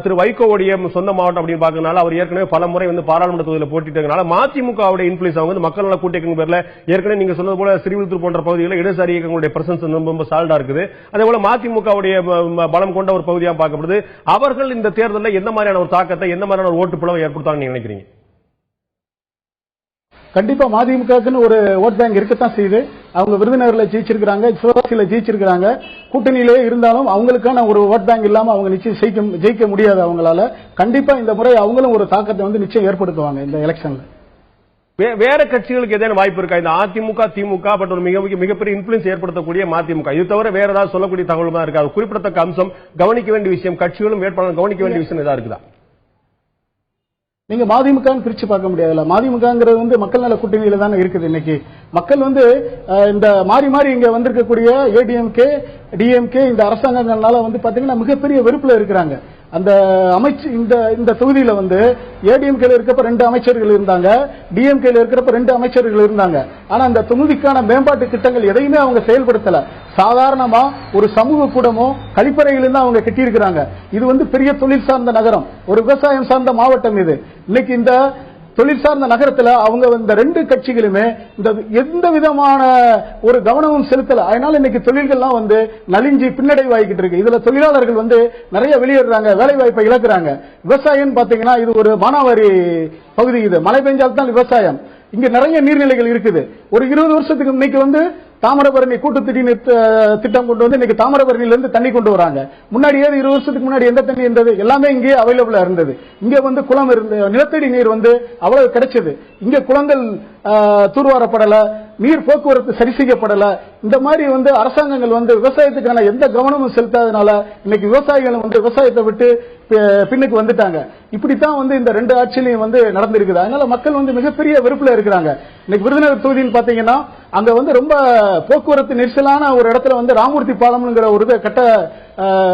திரு வைகோவுடைய சொந்த மாவட்டம் அப்படின்னு பாக்கறதுனால அவர் ஏற்கனவே பல முறை வந்து பாராளுமன்ற தொகுதியில் போட்டிட்டதுனால மதிமுகவுடைய இன்ஃபுளுன்ஸ் அவங்க வந்து மக்கள் நல கூட்டணி பேர்ல ஏற்கனவே நீங்க சொன்னது போல ஸ்ரீவில்லிபுத்தூர் போன்ற பகுதிகளில் இடதுசாரி இயக்கங்களுடைய பிரசன்ஸ் ரொம்ப சால்டா இருக்குது. அதே போல மதிமுகவுடைய பலம் கொண்ட ஒரு பகுதியாக பார்க்கப்படுது. அவர்கள் இந்த தேர்தலில் எந்த மாதிரியான ஒரு தாக்கத்தை, எந்த மாதிரியான ஒரு ஓட்டு பிளவை ஏற்படுத்தாங்க நீங்க நினைக்கிறீங்க? கண்டிப்பா மதிமுகன்னு ஒரு ஓட் பேங்க் இருக்கத்தான் செய்யுது. அவங்க விருதுநகர்ல ஜெயிச்சிருக்காங்க, சிவகாசியில ஜெயிச்சிருக்காங்க. கூட்டணியிலே இருந்தாலும் அவங்களுக்கான ஒரு ஓட் பேங்க் இல்லாம அவங்க நிச்சயம் ஜெயிக்க முடியாது அவங்களால. கண்டிப்பா இந்த முறை அவங்களும் ஒரு தாக்கத்தை வந்து நிச்சயம் ஏற்படுத்துவாங்க இந்த எலெக்ஷன்ல. வேற கட்சிகளுக்கு ஏதேனும் வாய்ப்பு இருக்கா இந்த அதிமுக திமுக பட் ஒரு மிகப்பெரிய இன்ஃபுளுன்ஸ் ஏற்படுத்தக்கூடிய மதிமுக இது தவிர வேற ஏதாவது சொல்லக்கூடிய தகவல் தான் இருக்கா? குறிப்பிடத்தக்க அம்சம், கவனிக்க வேண்டிய விஷயம், கட்சிகளும் வேட்பாளர் கவனிக்க வேண்டிய விஷயம் ஏதாவது இருக்குதா? நீங்க மதிமுக பிரிச்சு பார்க்க முடியாதுல்ல. மதிமுகங்கிறது வந்து மக்கள் நல கூட்டணியில தானே இருக்குது. இன்னைக்கு மக்கள் வந்து இந்த மாறி மாறி இங்க வந்திருக்கக்கூடிய ஏடிஎம்கே டிஎம்கே இந்த அரசாங்கங்கள்னால வந்து பாத்தீங்கன்னா மிகப்பெரிய வெறுப்புல இருக்கிறாங்க. அந்த இந்த தொகுதியில வந்து ஏடிஎம்கேல இருக்கப்ப 2 அமைச்சர்கள் இருந்தாங்க, டிஎம்கேல இருக்கிறப்ப 2 அமைச்சர்கள் இருந்தாங்க. ஆனா அந்த தொகுதிக்கான மேம்பாட்டு திட்டங்கள் எதையுமே அவங்க செயல்படுத்தல. சாதாரணமா ஒரு சமூக கூடமோ கழிப்பறையிலிருந்து அவங்க கட்டியிருக்கிறாங்க. இது வந்து பெரிய தொழில் சார்ந்த நகரம், ஒரு விவசாயம் சார்ந்த மாவட்டம். இது இன்னைக்கு இந்த தொழில் சார்ந்த நகரத்துல அவங்க இந்த 2 கட்சிகளுமே இந்த எந்த விதமான ஒரு கவனமும் செலுத்தல. அதனால இன்னைக்கு தொழில்கள்லாம் வந்து நலிஞ்சி பின்னடைவாகிக்கிட்டு இருக்கு. இதுல தொழிலாளர்கள் வந்து நிறைய வெளியேறாங்க, வேலை வாய்ப்பை இழக்கிறாங்க. விவசாயம் பாத்தீங்கன்னா இது ஒரு மானாவாரி பகுதி. இது மழை பெஞ்சால்தான் விவசாயம். இங்க நிறைய நீர்நிலைகள் இருக்குது. ஒரு 20 வருஷத்துக்கு இன்னைக்கு வந்து தாமிரபரணி கூட்டு திட்டம் கொண்டு வந்து இன்னைக்கு தாமிரபரணியில இருந்து தண்ணி கொண்டு வராங்க. முன்னாடியே 20 வருஷத்துக்கு முன்னாடி எந்த தண்ணி இருந்தது? எல்லாமே இங்கே அவைலபிளா இருந்தது. இங்க வந்து குளம் இருந்து நிலத்தடி நீர் வந்து அவ்வளவு கிடைச்சது. இங்க குளங்கள் தூர்வாரப்படல, நீர் போக்குவரத்து சரி செய்யப்படல. இந்த மாதிரி வந்து அரசாங்கங்கள் வந்து விவசாயத்துக்கான எந்த கவனமும் செலுத்தாதனால இன்னைக்கு விவசாயிகள் வந்து விவசாயத்தை விட்டு பின்னுக்கு வந்துட்டாங்க. இப்படித்தான் வந்து இந்த 2 ஆட்சியிலையும் வந்து நடந்திருக்குது. அதனால மக்கள் வந்து மிகப்பெரிய வெறுப்புல இருக்கிறாங்க. இன்னைக்கு விருதுநகர் தொகுதியில் பாத்தீங்கன்னா அங்க வந்து ரொம்ப போக்குவரத்து நெரிசலான ஒரு இடத்துல வந்து ராமூர்த்தி பாலம்ங்கிற ஒரு இதை கட்ட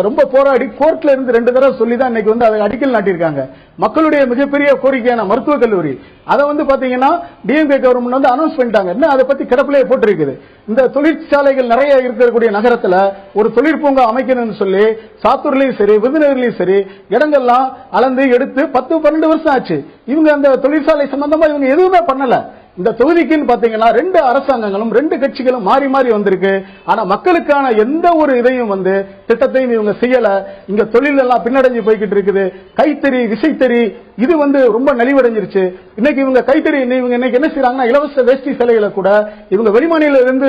ரொம்ப போராடி கோர்ட்ல இருந்து 2 தடவை சொல்லிதான் இன்னைக்கு வந்து அதை அடிக்கல் நாட்டியிருக்காங்க. மக்களுடைய மிகப்பெரிய கோரிக்கையான மருத்துவக் கல்லூரி அதை வந்து பாத்தீங்கன்னா டிஎம்கே கவர்மெண்ட் வந்து அனௌன்ஸ் பண்ணிட்டாங்க. என்ன அதை பத்தி கிடப்பிலே போட்டிருக்குது. இந்த தொழிற்சாலைகள் நிறைய இருக்கக்கூடிய நகரத்துல ஒரு தொழிற்பூங்கா அமைக்கணும்னு சொல்லி சாத்தூர்லயும் சரி விருதுநகர்லயும் சரி இடங்கள்லாம் அளந்து எடுத்து 10-12 வருஷம் ஆச்சு. இவங்க அந்த தொழிற்சாலை சம்பந்தமா இவங்க எதுவுமே பண்ணல. இந்த தொகுதிக்குன்னு பாத்தீங்கன்னா 2 அரசாங்கங்களும் 2 கட்சிகளும் மாறி மாறி வந்திருக்கு. ஆனா மக்களுக்கான எந்த ஒரு இதையும் வந்து திட்டத்தையும் இவங்க செய்யல. இங்க தொழில் எல்லாம் பின்னடைஞ்சு போய்கிட்டு இருக்குது. கைத்தறி விசைத்தறி இது வந்து ரொம்ப நலிவடைஞ்சிருச்சு. இன்னைக்கு இவங்க கைத்தறி இவங்க இன்னைக்கு என்ன செய்யறாங்கன்னா இலவச வேஷ்டி சேலைகளை கூட இவங்க வெளிமாநில இருந்து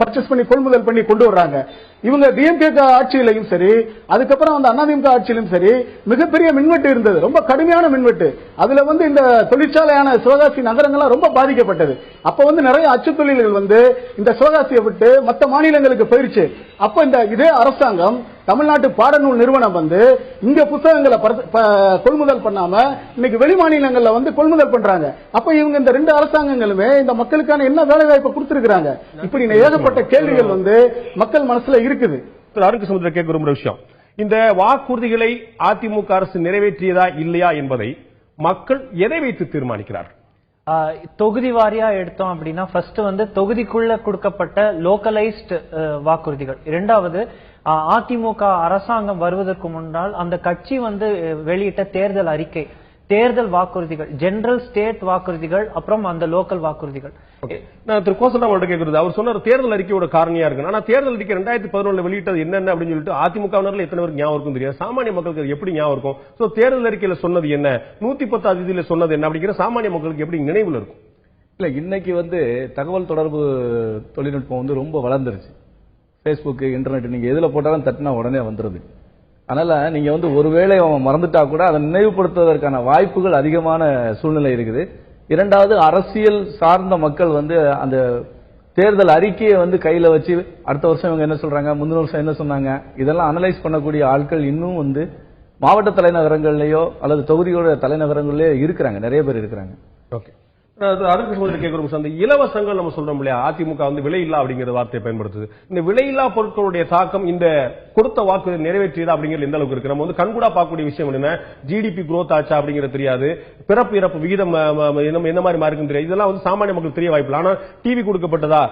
பர்ச்சேஸ் பண்ணி கொள்முதல் பண்ணி கொண்டு வர்றாங்க. இவங்க டிஎம்கே ஆட்சியிலையும் சரி அதுக்கப்புறம் அந்த அதிமுக ஆட்சியிலும் சரி மிகப்பெரிய மின்வெட்டு இருந்தது, ரொம்ப கடுமையான மின்வெட்டு. அதுல வந்து இந்த தொழிற்சாலையான சிவகாசி நகரங்கள்லாம் ரொம்ப பாதிக்கப்பட்டது. அப்ப வந்து நிறைய அச்சு தொழில்கள் வந்து இந்த சிவகாசியை விட்டு மற்ற மாநிலங்களுக்கு போயிருச்சு. அப்ப இந்த இதே அரசாங்கம் தமிழ்நாட்டு பாடநூல் நிறுவனம் வந்து இங்க புத்தகங்களை கொள்முதல் பண்ணாம இன்னைக்கு வெளி மாநிலங்கள்ல வந்து கொள்முதல் பண்றாங்க. அப்ப இவங்க இந்த 2 அரசாங்கங்களுமே இந்த மக்களுக்கான என்ன வேலை வாய்ப்பை கொடுத்திருக்கிறாங்க? இப்படி ஏகப்பட்ட கேள்விகள் வந்து மக்கள் மனசுல இருக்குது. அருக்கு சமுத்திர கேட்க விரும்புற விஷயம், இந்த வாக்குறுதிகளை அதிமுக அரசு நிறைவேற்றியதா இல்லையா என்பதை மக்கள் எதை வைத்து தீர்மானிக்கிறார்? தொகுதி வாரியா எடுத்தோம் அப்படின்னா ஃபர்ஸ்ட் வந்து தொகுதிக்குள்ள கொடுக்கப்பட்ட லோக்கலைஸ்ட் வாக்குறுதிகள். இரண்டாவது அதிமுக அரசாங்கம் வருவதற்கு முன்னால் அந்த கட்சி வந்து வெளியிட்ட தேர்தல் அறிக்கை, தேர்தல் வாக்குறுதிகள், ஜெனரல் ஸ்டேட் வாக்குறுதிகள், அப்புறம் அந்த லோக்கல் வாக்குறுதிகள். நான் திரு கோசலா அவர்கிட்ட கேட்கிறது, அவர் சொன்ன தேர்தல் அறிக்கையோட காரணியா இருக்கு. ஆனா தேர்தல் அறிக்கை 2011 வெளியிட்டது என்னென்ன அப்படின்னு சொல்லிட்டு அதிமுகவினர்ல எத்தனை பேருக்கு ஞாபகம் இருக்கும் தெரியாது, சாமானிய மக்களுக்கு எப்படி ஞாபகம் இருக்கும்? சோ தேர்தல் அறிக்கையில சொன்னது என்ன, 110 தேதியில சொன்னது என்ன அப்படிங்கிற சாமானிய மக்களுக்கு எப்படி நினைவுல இருக்கும்? இல்ல இன்னைக்கு வந்து தகவல் தொடர்பு தொழில்நுட்பம் வந்து ரொம்ப வளர்ந்துருச்சு. பேஸ்புக், இன்டர்நெட் நீங்க எதுல போட்டாலும் தட்டினா உடனே வந்துருது. அதனால நீங்க வந்து ஒருவேளை அவன் மறந்துட்டா கூட அதை நினைவுபடுத்துவதற்கான வாய்ப்புகள் அதிகமான சூழ்நிலை இருக்குது. இரண்டாவது அரசியல் சார்ந்த மக்கள் வந்து அந்த தேர்தல் அறிக்கையை வந்து கையில வச்சு அடுத்த வருஷம் இவங்க என்ன சொல்றாங்க, முந்தின வருஷம் என்ன சொன்னாங்க, இதெல்லாம் அனலைஸ் பண்ணக்கூடிய ஆட்கள் இன்னும் வந்து மாவட்ட தலைநகரங்கள்லயோ அல்லது தொகுதியோட தலைநகரங்கள்லயோ இருக்கிறாங்க, நிறைய பேர் இருக்கிறாங்க. ஓகே, அருண்கிருஷ்ணன் கேட்கிறோம் சார், அந்த இலவசங்கள் நம்ம சொல்றோம் இல்லையா, அதிமுக வந்து விலையில்லா அப்படிங்கிற வார்த்தையை பயன்படுத்துது. இந்த விலையில்லா பொருட்களுடைய தாக்கம் இந்த கொடுத்த வாக்கு நிறைவேற்றியதா அப்படிங்கிறது எந்த அளவுக்கு இருக்கு? நம்ம வந்து கண்கூடா பார்க்கக்கூடிய விஷயம் என்ன, ஜிடிபி குரோத் ஆச்சா அப்படிங்கிறது தெரியாது, பிறப்பு இறப்பு விகிதம் என்ன மாதிரி மார்க்குன்னு தெரியாது. இதெல்லாம் வந்து சாமானிய மக்களுக்கு தெரிய வாய்ப்பு. ஆனா டிவி கொடுக்கப்பட்டதா,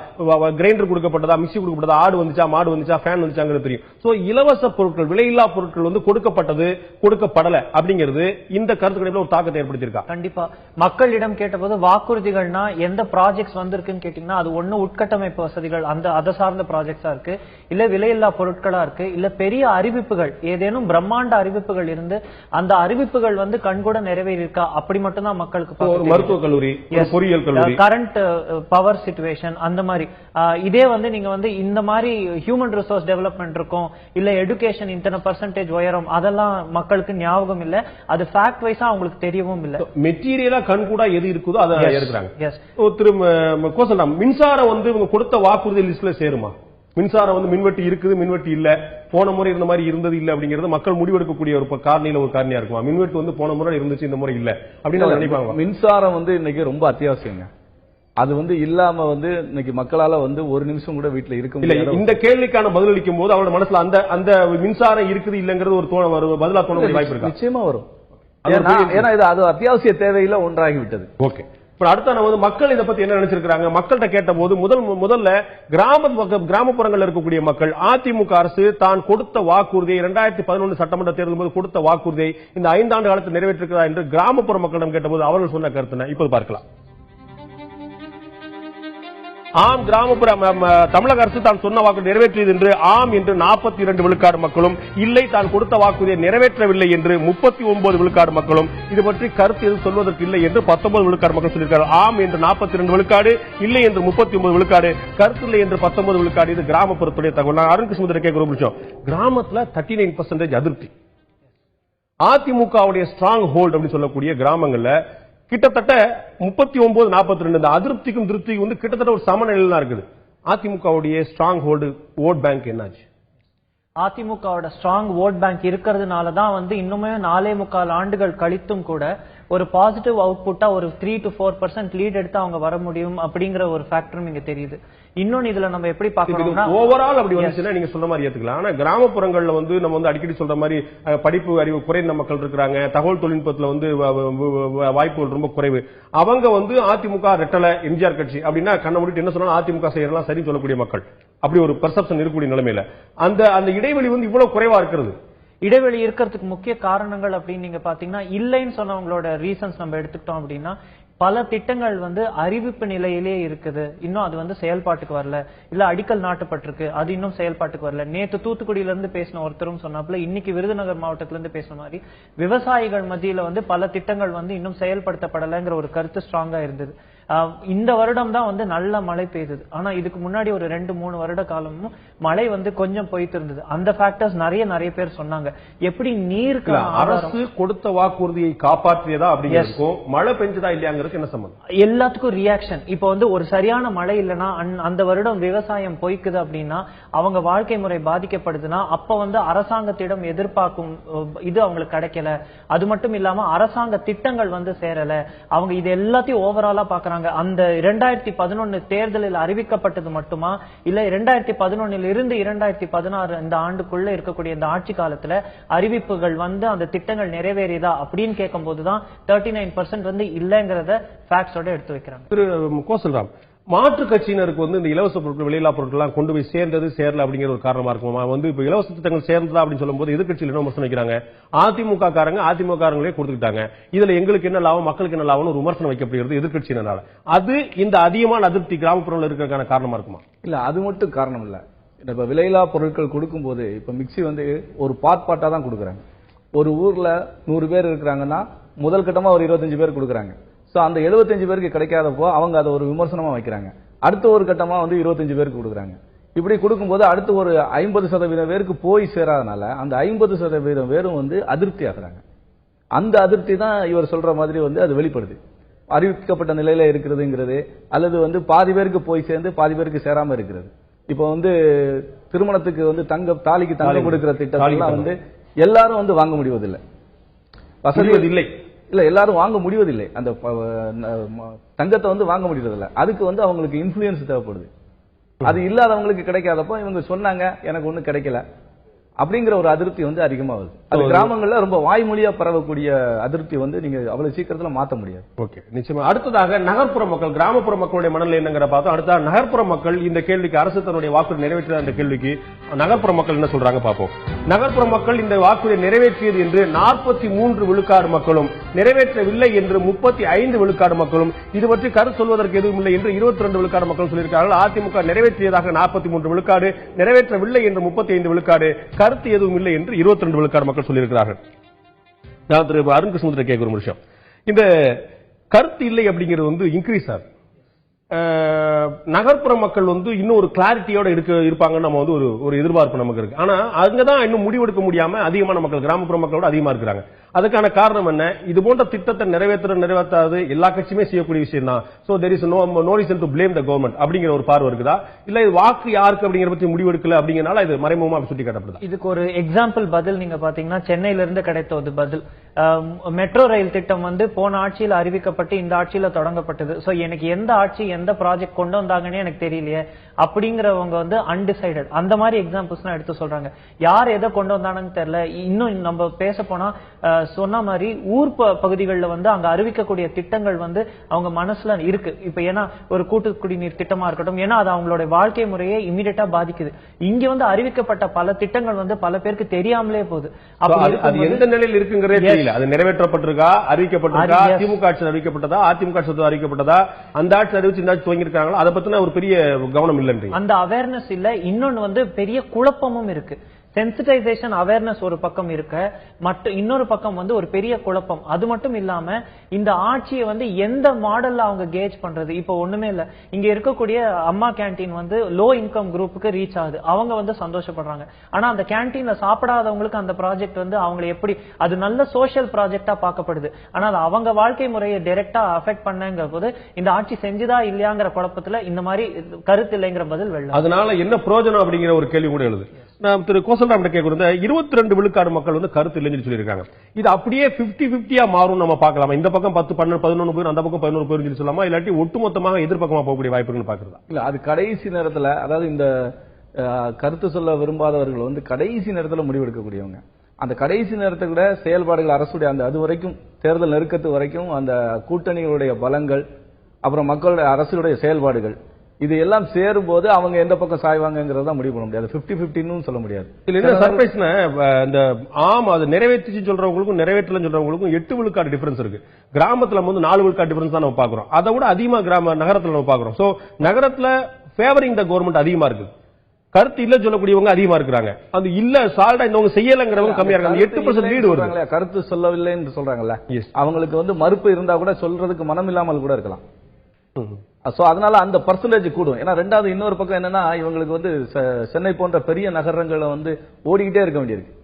கிரைண்டர் கொடுக்கப்பட்டதா, மிக்சி கொடுக்கப்பட்டதா, ஆடு வந்துச்சா, மாடு வந்துச்சா, ஃபேன் வந்துச்சாங்கிறது தெரியும். சோ இலவச பொருட்கள், விலையில்லா பொருட்கள் வந்து கொடுக்கப்பட்டது, கொடுக்கப்படல அப்படிங்கிறது இந்த கருத்துக்களில் ஒரு தாக்கத்தை ஏற்படுத்தியிருக்கா? கண்டிப்பா. மக்களிடம் கேட்டபோது வாக்குறுதிகள்னா எந்த ப்ராஜெக்ட்ஸ் வந்திருக்குன்னு கேட்டீங்கன்னா அது ஒண்ணு உட்கட்டமைப்பு வசதிகள், அந்த அதை சார்ந்த ப்ராஜெக்ட்ஸா இருக்கு, இல்ல விலையில்லா பொருட்களா இருக்கு, இல்ல பெரிய அறிவிப்புகள், ஏதேனும் பிரம்மாண்ட அறிவிப்புகள் இருந்து அந்த அறிவிப்புகள் வந்து கண்கூட நிறைவேறி இருக்கா, அப்படி மட்டும் தான் மக்களுக்கு மருத்துவக் கல்லூரி, பொறியியல் கல்லூரி, கரண்ட் பவர் சிச்சுவேஷன் அந்த மாதிரி. இதே வந்து நீங்க வந்து இந்த மாதிரி ஹியூமன் ரிசோர்ஸ் டெவலப்மெண்ட் இருக்கும், இல்ல எடுகேஷன் இத்தனை % உயரும், அதெல்லாம் மக்களுக்கு ஞாபகம் இல்ல, அது ஃபேக்ட் வைஸா அவங்களுக்கு தெரியவும் இல்ல. மெட்டீரியலா கண்கூடா எது இருக்குதோ அதை ஏற்கறாங்க. திரு கோசல்ராம், மின்சாரம் வந்து இவங்க கொடுத்த வாக்குறுதி லிஸ்ட்ல சேருமா? மின்சாரம் வந்து மின்வெட்டு இருக்குது, மின்வெட்டு இல்ல, போன முறை இருந்த மாதிரி இருந்தது இல்ல அப்படிங்கிறது மக்கள் முடிவெடுக்கக்கூடிய ஒரு காரணியா இருக்குமா? மின்வெட்டு வந்து போன முறை இருந்துச்சு, இந்த முறை இல்ல அப்படின்னு நினைப்பாங்க. மின்சாரம் வந்து இன்னைக்கு ரொம்ப அத்தியாவசியங்க. அது வந்து இல்லாம வந்து இன்னைக்கு மக்களால வந்து ஒரு நிமிஷம் கூட வீட்டுல இருக்க முடியல. இந்த கேள்விக்கான பதில் அளிக்கும் போது அவரோட மனசுல அந்த மின்சாரம் இருக்குது இல்லங்கிறது ஒரு பதிலா தோண வாய்ப்பு இருக்கு. நிச்சயமா வரும். ஏன்னா இது அது அத்தியாவசிய தேவையில ஒன்றாகிவிட்டது. ஓகே. அடுத்த நம்ம வந்து மக்கள் இதை பத்தி என்ன நினைச்சிருக்காங்க? மக்கள்கிட்ட கேட்ட போது முதல்ல கிராமப்புறங்களில் இருக்கக்கூடிய மக்கள் அதிமுக அரசு தான் கொடுத்த வாக்குறுதியை 2011 சட்டமன்ற தேர்தல் போது கொடுத்த வாக்குறுதியை இந்த 5 ஆண்டு காலத்தில் நிறைவேற்றிருக்கிறதா என்று கிராமப்புற மக்களிடம் கேட்டபோது அவர்கள் சொன்ன கருத்து இப்போது பார்க்கலாம். ஆம், கிராமப்புற தமிழக அரசு தான் சொன்ன வாக்கு நிறைவேற்றியது என்று ஆம் என்று 42 விழுக்காடு மக்களும், இல்லை தான் கொடுத்த வாக்குறுதியை நிறைவேற்றவில்லை என்று 39 விழுக்காடு மக்களும், இது பற்றி கருத்து எதுவும் சொல்வதற்கு இல்லை என்று 19 விழுக்காடு மக்கள் சொல்லியிருக்கார்கள். ஆம் என்று 42 விழுக்காடு, இல்லை என்று 39 விழுக்காடு, கருத்து இல்லை என்று 19 விழுக்காடு. இது கிராமப்புறத்துடைய தகவல். நான் அருண்கிருஷ்ணன் கேட்க ஒரு நிமிஷம். கிராமத்துல 39% அதிருப்தி. அதிமுகவுடைய ஸ்ட்ராங் ஹோல்ட் அப்படின்னு சொல்லக்கூடிய கிராமங்கள்ல கிட்டத்தட்ட 39-42. இந்த அதிருப்திக்கும் திருப்திக்கும் வந்து கிட்டத்தட்ட ஒரு சமநிலையில் தான் இருக்குது. அதிமுகவுடைய ஸ்ட்ராங் ஹோல்டு ஓட் பேங்க் என்னாச்சு? அதிமுகவோட ஸ்ட்ராங் ஓட் பேங்க் இருக்கிறதுனால தான் வந்து இன்னுமே 4.25 ஆண்டுகள் கழித்தும் கூட ஒரு பாசிட்டிவ் அவுட்புட்டா ஒரு 3 to 4% லீட் எடுத்து அவங்க வர முடியும் அப்படிங்கிற ஒரு ஃபேக்டரும் இங்க தெரியுது. இன்னொன்னு இதுல நம்ம எப்படி பார்க்கணும்னா ஓவரால் அப்படி வந்துச்சுன்னா நீங்க சொல்ற மாதிரி ஏத்துக்கலாம். ஆனா கிராமப்புறங்கள்ல வந்து நம்ம வந்து அடிக்கடி சொல்ற மாதிரி படிப்பு அறிவு குறைந்த மக்கள் இருக்கிறாங்க, தகவல் தொழில்நுட்பத்துல வந்து வாய்ப்புகள் ரொம்ப குறைவு. அவங்க வந்து அதிமுக ரெட்டலை எம்ஜிஆர் கட்சி அப்படின்னா கண்ண மூடிட்டு என்ன சொன்னாலும் அதிமுக செய்யறதெல்லாம் சரி சொல்லக்கூடிய மக்கள், அப்படி ஒரு பெர்செப்ஷன் இருக்கக்கூடிய நிலைமையில அந்த இடைவெளி வந்து இவ்வளவு குறைவா இருக்கிறது. இடைவெளி இருக்கிறதுக்கு முக்கிய காரணங்கள் அப்படின்னு நீங்க பாத்தீங்கன்னா இல்லைன்னு சொன்னவங்களோட ரீசன்ஸ் நம்ம எடுத்துக்கிட்டோம் அப்படின்னா பல திட்டங்கள் வந்து அறிவிப்பு நிலையிலே இருக்குது, இன்னும் அது வந்து செயல்பாட்டுக்கு வரல, இல்ல அடிக்கல் நாட்டப்பட்டிருக்கு, அது இன்னும் செயல்பாட்டுக்கு வரல. நேற்று தூத்துக்குடியில இருந்து பேசின ஒருத்தரும் சொன்னாப்புல இன்னைக்கு விருதுநகர் மாவட்டத்தில இருந்து பேசின மாதிரி விவசாயிகள் மத்தியில வந்து பல திட்டங்கள் வந்து இன்னும் செயல்படுத்தப்படலைங்கிற ஒரு கருத்து ஸ்ட்ராங்கா இருந்தது. இந்த வருடம் தான் வந்து நல்ல மழை பெய்தது. ஆனா இதுக்கு முன்னாடி ஒரு 2-3 வருட காலமும் மழை வந்து கொஞ்சம் போயிட்டு இருந்தது. அந்த ஃபேக்டர்ஸ் நிறைய பேர் சொன்னாங்க. எப்படி நீருக்கு அரசு கொடுத்த வாக்குறுதியை காப்பாற்றியதா அப்படிங்கிறதுக்கும் மழை பெஞ்சதா இல்லையாங்கிறது என்ன சம்பந்தம்? எல்லாத்துக்கும் ரியாக்ஷன். இப்ப வந்து ஒரு சரியான மழை இல்லைன்னா அந்த வருடம் விவசாயம் போய்க்குது அப்படின்னா அவங்க வாழ்க்கை முறை பாதிக்கப்படுதுன்னா அப்ப வந்து அரசாங்கத்திடம் எதிர்பார்க்கும் இது அவங்களுக்கு கிடைக்கல. அது மட்டும் இல்லாம அரசாங்க திட்டங்கள் வந்து சேரல. அவங்க இது எல்லாத்தையும் ஓவராலா பாக்குறாங்க. அந்த 2011 தேர்தலில் அறிவிக்கப்பட்டது மட்டுமா, இல்ல 2011 இருந்து 2016 இந்த ஆண்டுக்குள்ள இருக்கக்கூடிய இந்த ஆட்சி காலத்துல அறிவிப்புகள் வந்து அந்த திட்டங்கள் நிறைவேறியதா அப்படின்னு கேட்கும் போதுதான் 39% வந்து இல்லங்கிறத ஃபேக்ட்ஸோட எடுத்து வைக்கிறாங்க. திரு கோசல்ராம், மாற்று கட்சியினருக்கு வந்து இந்த இலவச பொருட்கள் விலையில்லா பொருட்கள் கொண்டு போய் சேர்ந்தது சேரல அப்படிங்கிற ஒரு காரணமா இருக்குமா? வந்து இப்ப இலவச திட்டங்கள் சேர்ந்ததா அப்படின்னு சொல்லும்போது எதிர்கட்சியில் என்ன விமர்சனம் வைக்கிறாங்க? அதிமுக காரங்களே கொடுத்துட்டாங்க, இதுல எங்களுக்கு என்ன லாபம், மக்களுக்கு என்ன லாபம் ஒரு விமர்சனம் வைக்கப்படுகிறது எதிர்கட்சியினரால. அது இந்த அதிகமான அதிருப்தி கிராமப்புறங்கள் இருக்கிறதுக்கான காரணமா இருக்குமா? இல்ல, அது மட்டும் காரணம் இல்ல. இப்ப விலையில்லா பொருட்கள் கொடுக்கும் போது இப்ப மிக்சி வந்து ஒரு பாட்டா தான் கொடுக்குறாங்க. ஒரு ஊர்ல 100 பேர் இருக்கிறாங்கன்னா முதல் கட்டமா ஒரு 25 பேர் கொடுக்குறாங்க. சோ அந்த 75 பேருக்கு கிடைக்காதப்போ அவங்க அதை ஒரு விமர்சனமா வைக்கிறாங்க. அடுத்த ஒரு கட்டமா வந்து 25 பேருக்கு கொடுக்குறாங்க. இப்படி கொடுக்கும்போது அடுத்து ஒரு 50% பேருக்கு போய் சேராதனால அந்த 50% பேரும் வந்து அதிருப்தி ஆகுறாங்க. அந்த அதிருப்தி தான் இவர் சொல்ற மாதிரி வந்து அது வெளிப்படுது. அறிவிக்கப்பட்ட நிலையில இருக்கிறதுங்கிறது அல்லது வந்து பாதி பேருக்கு போய் சேர்ந்து பாதி பேருக்கு சேராம இருக்கிறது. இப்ப வந்து திருமணத்துக்கு வந்து தாலிக்கு தங்கம் கொடுக்கிற திட்டத்தெல்லாம் வந்து எல்லாரும் வந்து வாங்க முடிவதில்லை, வசதி இல்லை. இல்ல எல்லாரும் வாங்க முடிவதில்லை. அந்த தங்கத்தை வந்து வாங்க முடியறதில்ல. அதுக்கு வந்து அவங்களுக்கு இன்ஃப்ளூயன்ஸ் தேவைப்படுது. அது இல்லாதவங்களுக்கு கிடைக்காதப்போ இவங்க சொன்னாங்க எனக்கு ஒண்ணு கிடைக்கல அப்படிங்கிற ஒரு அதிருப்தி வந்து அதிகமா வருது. அது கிராமங்கள்ல ரொம்ப வாய்மொழியா பரவக்கூடிய அதிருப்தி வந்து நீங்க அவ்வளவு சீக்கிரத்துல மாத்த முடியாது. ஓகே, நிச்சயமா. அடுத்ததாக நகர்ப்புற மக்கள், கிராமப்புற மக்களுடைய மனநிலை என்னங்கிற பார்த்தோம். அடுத்ததாக நகர்ப்புற மக்கள் இந்த கேள்விக்கு, அரசு தன்னுடைய வாக்குறுதி நிறைவேற்றிய அந்த கேள்விக்கு நகர்ப்புற மக்கள் என்ன சொல்றாங்க பார்ப்போம். நகர்ப்புற மக்கள் இந்த வாக்குறுதியை நிறைவேற்றியது என்று 43 விழுக்காடு மக்களும், நிறைவேற்றவில்லை என்று 35 விழுக்காடு மக்களும், இது பற்றி கருத்து சொல்வதற்கு எதுவும் இல்லை என்று 22 விழுக்காடு மக்கள் சொல்லியிருக்கார்கள். அதிமுக நிறைவேற்றியதாக 43 விழுக்காடு, நிறைவேற்றவில்லை என்று 35 விழுக்காடு, கருத்து எதுவும் இல்லை என்று 22 விழுக்காடு மக்கள் சொல்லியிருக்கிறார்கள். நான் திரு அருண் கிருஷ்ணன் கேட்கிற ஒரு விஷயம், இந்த கருத்து இல்லை அப்படிங்கிறது வந்து இன்க்ரீஸ் ஆகுது. நகர்ப்புற மக்கள் வந்து இன்னும் ஒரு கிளாரிட்டியோட இருப்பாங்கன்னு நம்ம வந்து ஒரு எதிர்பார்ப்பு நமக்கு இருக்கு. ஆனா அங்கதான் இன்னும் முடிவெடுக்க முடியாம அதிகமான மக்கள் கிராமப்புற மக்களோட அதிகமா இருக்கிறாங்க. அதுக்கான காரணம் என்ன? இது போன்ற திட்டத்தை நிறைவேற்றாது எல்லா கட்சியுமே செய்யக்கூடிய விஷயம் தான். So there is no reason to blame the government அப்படிங்கிற ஒரு பார்வை இருக்குதா, இல்ல இது வாக்கு யாருக்கு அப்படிங்கிற பத்தி முடிவெடுக்கல அப்படிங்கறனால இது மறைமுகமா சுட்டி காட்டப்படுது? இதுக்கு ஒரு எக்ஸாம்பிள் பதில் நீங்க பாத்தீங்கன்னா சென்னையில இருந்து கிடைத்த ஒரு பதில். மெட்ரோ ரயில் திட்டம் வந்து போன ஆட்சியில் அறிவிக்கப்பட்டு இந்த ஆட்சியில தொடங்கப்பட்டது. சோ எனக்கு எந்த ஆட்சி எந்த ப்ராஜெக்ட் கொண்டு வந்தாங்கன்னு எனக்கு தெரியலையே அப்படிங்கிறவங்க வந்து அன்டிசைடட். அந்த மாதிரி எக்ஸாம்பிள்ஸ் எடுத்து சொல்றாங்க. யார் எதை கொண்டு வந்தாங்கன்னு தெரியல. இன்னும் நம்ம பேச போனா சொன்ன மாதிரி ஊர் பகுதிகளில் வந்து அங்க அறிவிக்கக்கூடிய திட்டங்கள் வந்து அவங்க மனசுல இருக்கு. இப்ப ஏன்னா ஒரு கூட்டு குடிநீர் திட்டமா இருக்கட்டும், ஏன்னா அது அவங்களோட வாழ்க்கை முறையை இமீடியட்டா பாதிக்குது. இங்க வந்து அறிவிக்கப்பட்ட பல திட்டங்கள் வந்து பல பேருக்கு தெரியாமலே போகுது. அது எந்த நிலையில் இருக்குங்கிறதே தெரியல. அது நிறைவேற்றப்பட்டிருக்கா, அறிவிக்கப்பட்டிருக்கா, திமுக ஆட்சி அறிவிக்கப்பட்டதா, அதிமுக ஆட்சி அறிவிக்கப்பட்டதா, அந்த ஆட்சி அறிவிச்சு இந்த ஆட்சி துவங்கியிருக்காங்களா, அதை பத்தின ஒரு பெரிய கவனம் இல்லை. அந்த அவேர்னஸ் இல்ல. இன்னொன்னு வந்து பெரிய குழப்பமும் இருக்கு. சென்சிடைசேஷன் அவேர்னஸ் ஒரு பக்கம் இருக்க, இன்னொரு பக்கம் வந்து ஒரு பெரிய குழப்பம். அது மட்டும் இல்லாம இந்த ஆட்சியை வந்து எந்த மாடல்ல அவங்க கேஜ் பண்றது இப்ப ஒண்ணுமே இல்ல. இங்க இருக்கக்கூடிய அம்மா கேண்டீன் வந்து லோ இன்கம் குரூப்புக்கு ரீச் ஆகுது, அவங்க வந்து சந்தோஷப்படுறாங்க. ஆனா அந்த கேண்டீன்ல சாப்பிடாதவங்களுக்கு அந்த ப்ராஜெக்ட் வந்து அவங்க எப்படி, அது நல்ல சோசியல் ப்ராஜெக்டா பார்க்கப்படுது. ஆனா அது அவங்க வாழ்க்கை முறையை டைரக்டா அஃபெக்ட் பண்ணங்கிற போது இந்த ஆட்சி செஞ்சுதா இல்லையாங்கிற குழப்பத்துல இந்த மாதிரி கருத்து இல்லைங்கிற பதில் வெள்ளம். அதனால என்ன பிரயோஜனம் அப்படிங்கிற ஒரு கேள்வி கூட எழுது. நான் திரு கோசல்ராம் கேட்கிறத 22 விழுக்காடு மக்கள் வந்து கருத்து இல்லைன்னு சொல்லியிருக்காங்க. இது அப்படியே 50-50 மாறும் நம்ம பார்க்கலாமா? இந்த பக்கம் 10, 12, 11 பேர், அந்த பக்கம் 11 பேர் சொல்லி சொல்லலாமா, இல்லாட்டி ஒட்டுமொத்தமாக எதிர்பக்கமா போகக்கூடிய வாய்ப்புகள் பாக்குறதா? இல்ல, அது கடைசி நேரத்துல, அதாவது இந்த கருத்து சொல்ல விரும்பாதவர்கள் வந்து கடைசி நேரத்தில் முடிவெடுக்கக்கூடியவங்க. அந்த கடைசி நேரத்தை கூட செயல்பாடுகள் அரசுடைய அந்த அது வரைக்கும் தேர்தல் நெருக்கத்து வரைக்கும் அந்த கூட்டணிகளுடைய பலங்கள், அப்புறம் மக்களுடைய அரசுடைய செயல்பாடுகள், இது எல்லாம் சேரும் போது அவங்க எந்த பக்கம் சாய்வாங்கிறத முடிவு பண்ண முடியாது. 50-50 சொல்ல முடியாது. இதுல என்ன சர்ப்ரைஸ்னா, இந்த அது நிறைவேற்றி சொல்றவங்களுக்கும் நிறைவேற்றலன்னு சொல்றவங்களுக்கும் 8 விழுக்காடு டிஃபரன்ஸ் இருக்கு. கிராமத்துல வந்து 4 விழுக்காடு டிஃபரன்ஸ் தான் நம்ம பாக்குறோம். அதை விட அதிகமா நகரத்துல நம்ம பாக்குறோம். சோ நகரத்துல ஃபேவரிங் த கவர்மெண்ட் அதிகமா இருக்கு, கருத்து இல்ல சொல்லக்கூடியவங்க அதிகமா இருக்கிறாங்க. அது இல்ல சால்டா இந்த செய்யலங்கிறவங்க கம்மியா இருக்காங்க. 8% லீடு வருது. கருத்து சொல்லவில்லை என்று சொல்றாங்கல்ல, அவங்களுக்கு வந்து மறுப்பு இருந்தா கூட சொல்றதுக்கு மனம் இல்லாமல் கூட இருக்கலாம். அதனால அந்த பர்சன்டேஜ் கூடும். ஏன்னா ரெண்டாவது இன்னொரு பக்கம் என்னன்னா, இவங்களுக்கு வந்து சென்னை போன்ற பெரிய நகரங்களை வந்து ஓடிக்கிட்டே இருக்க வேண்டியிருக்கு.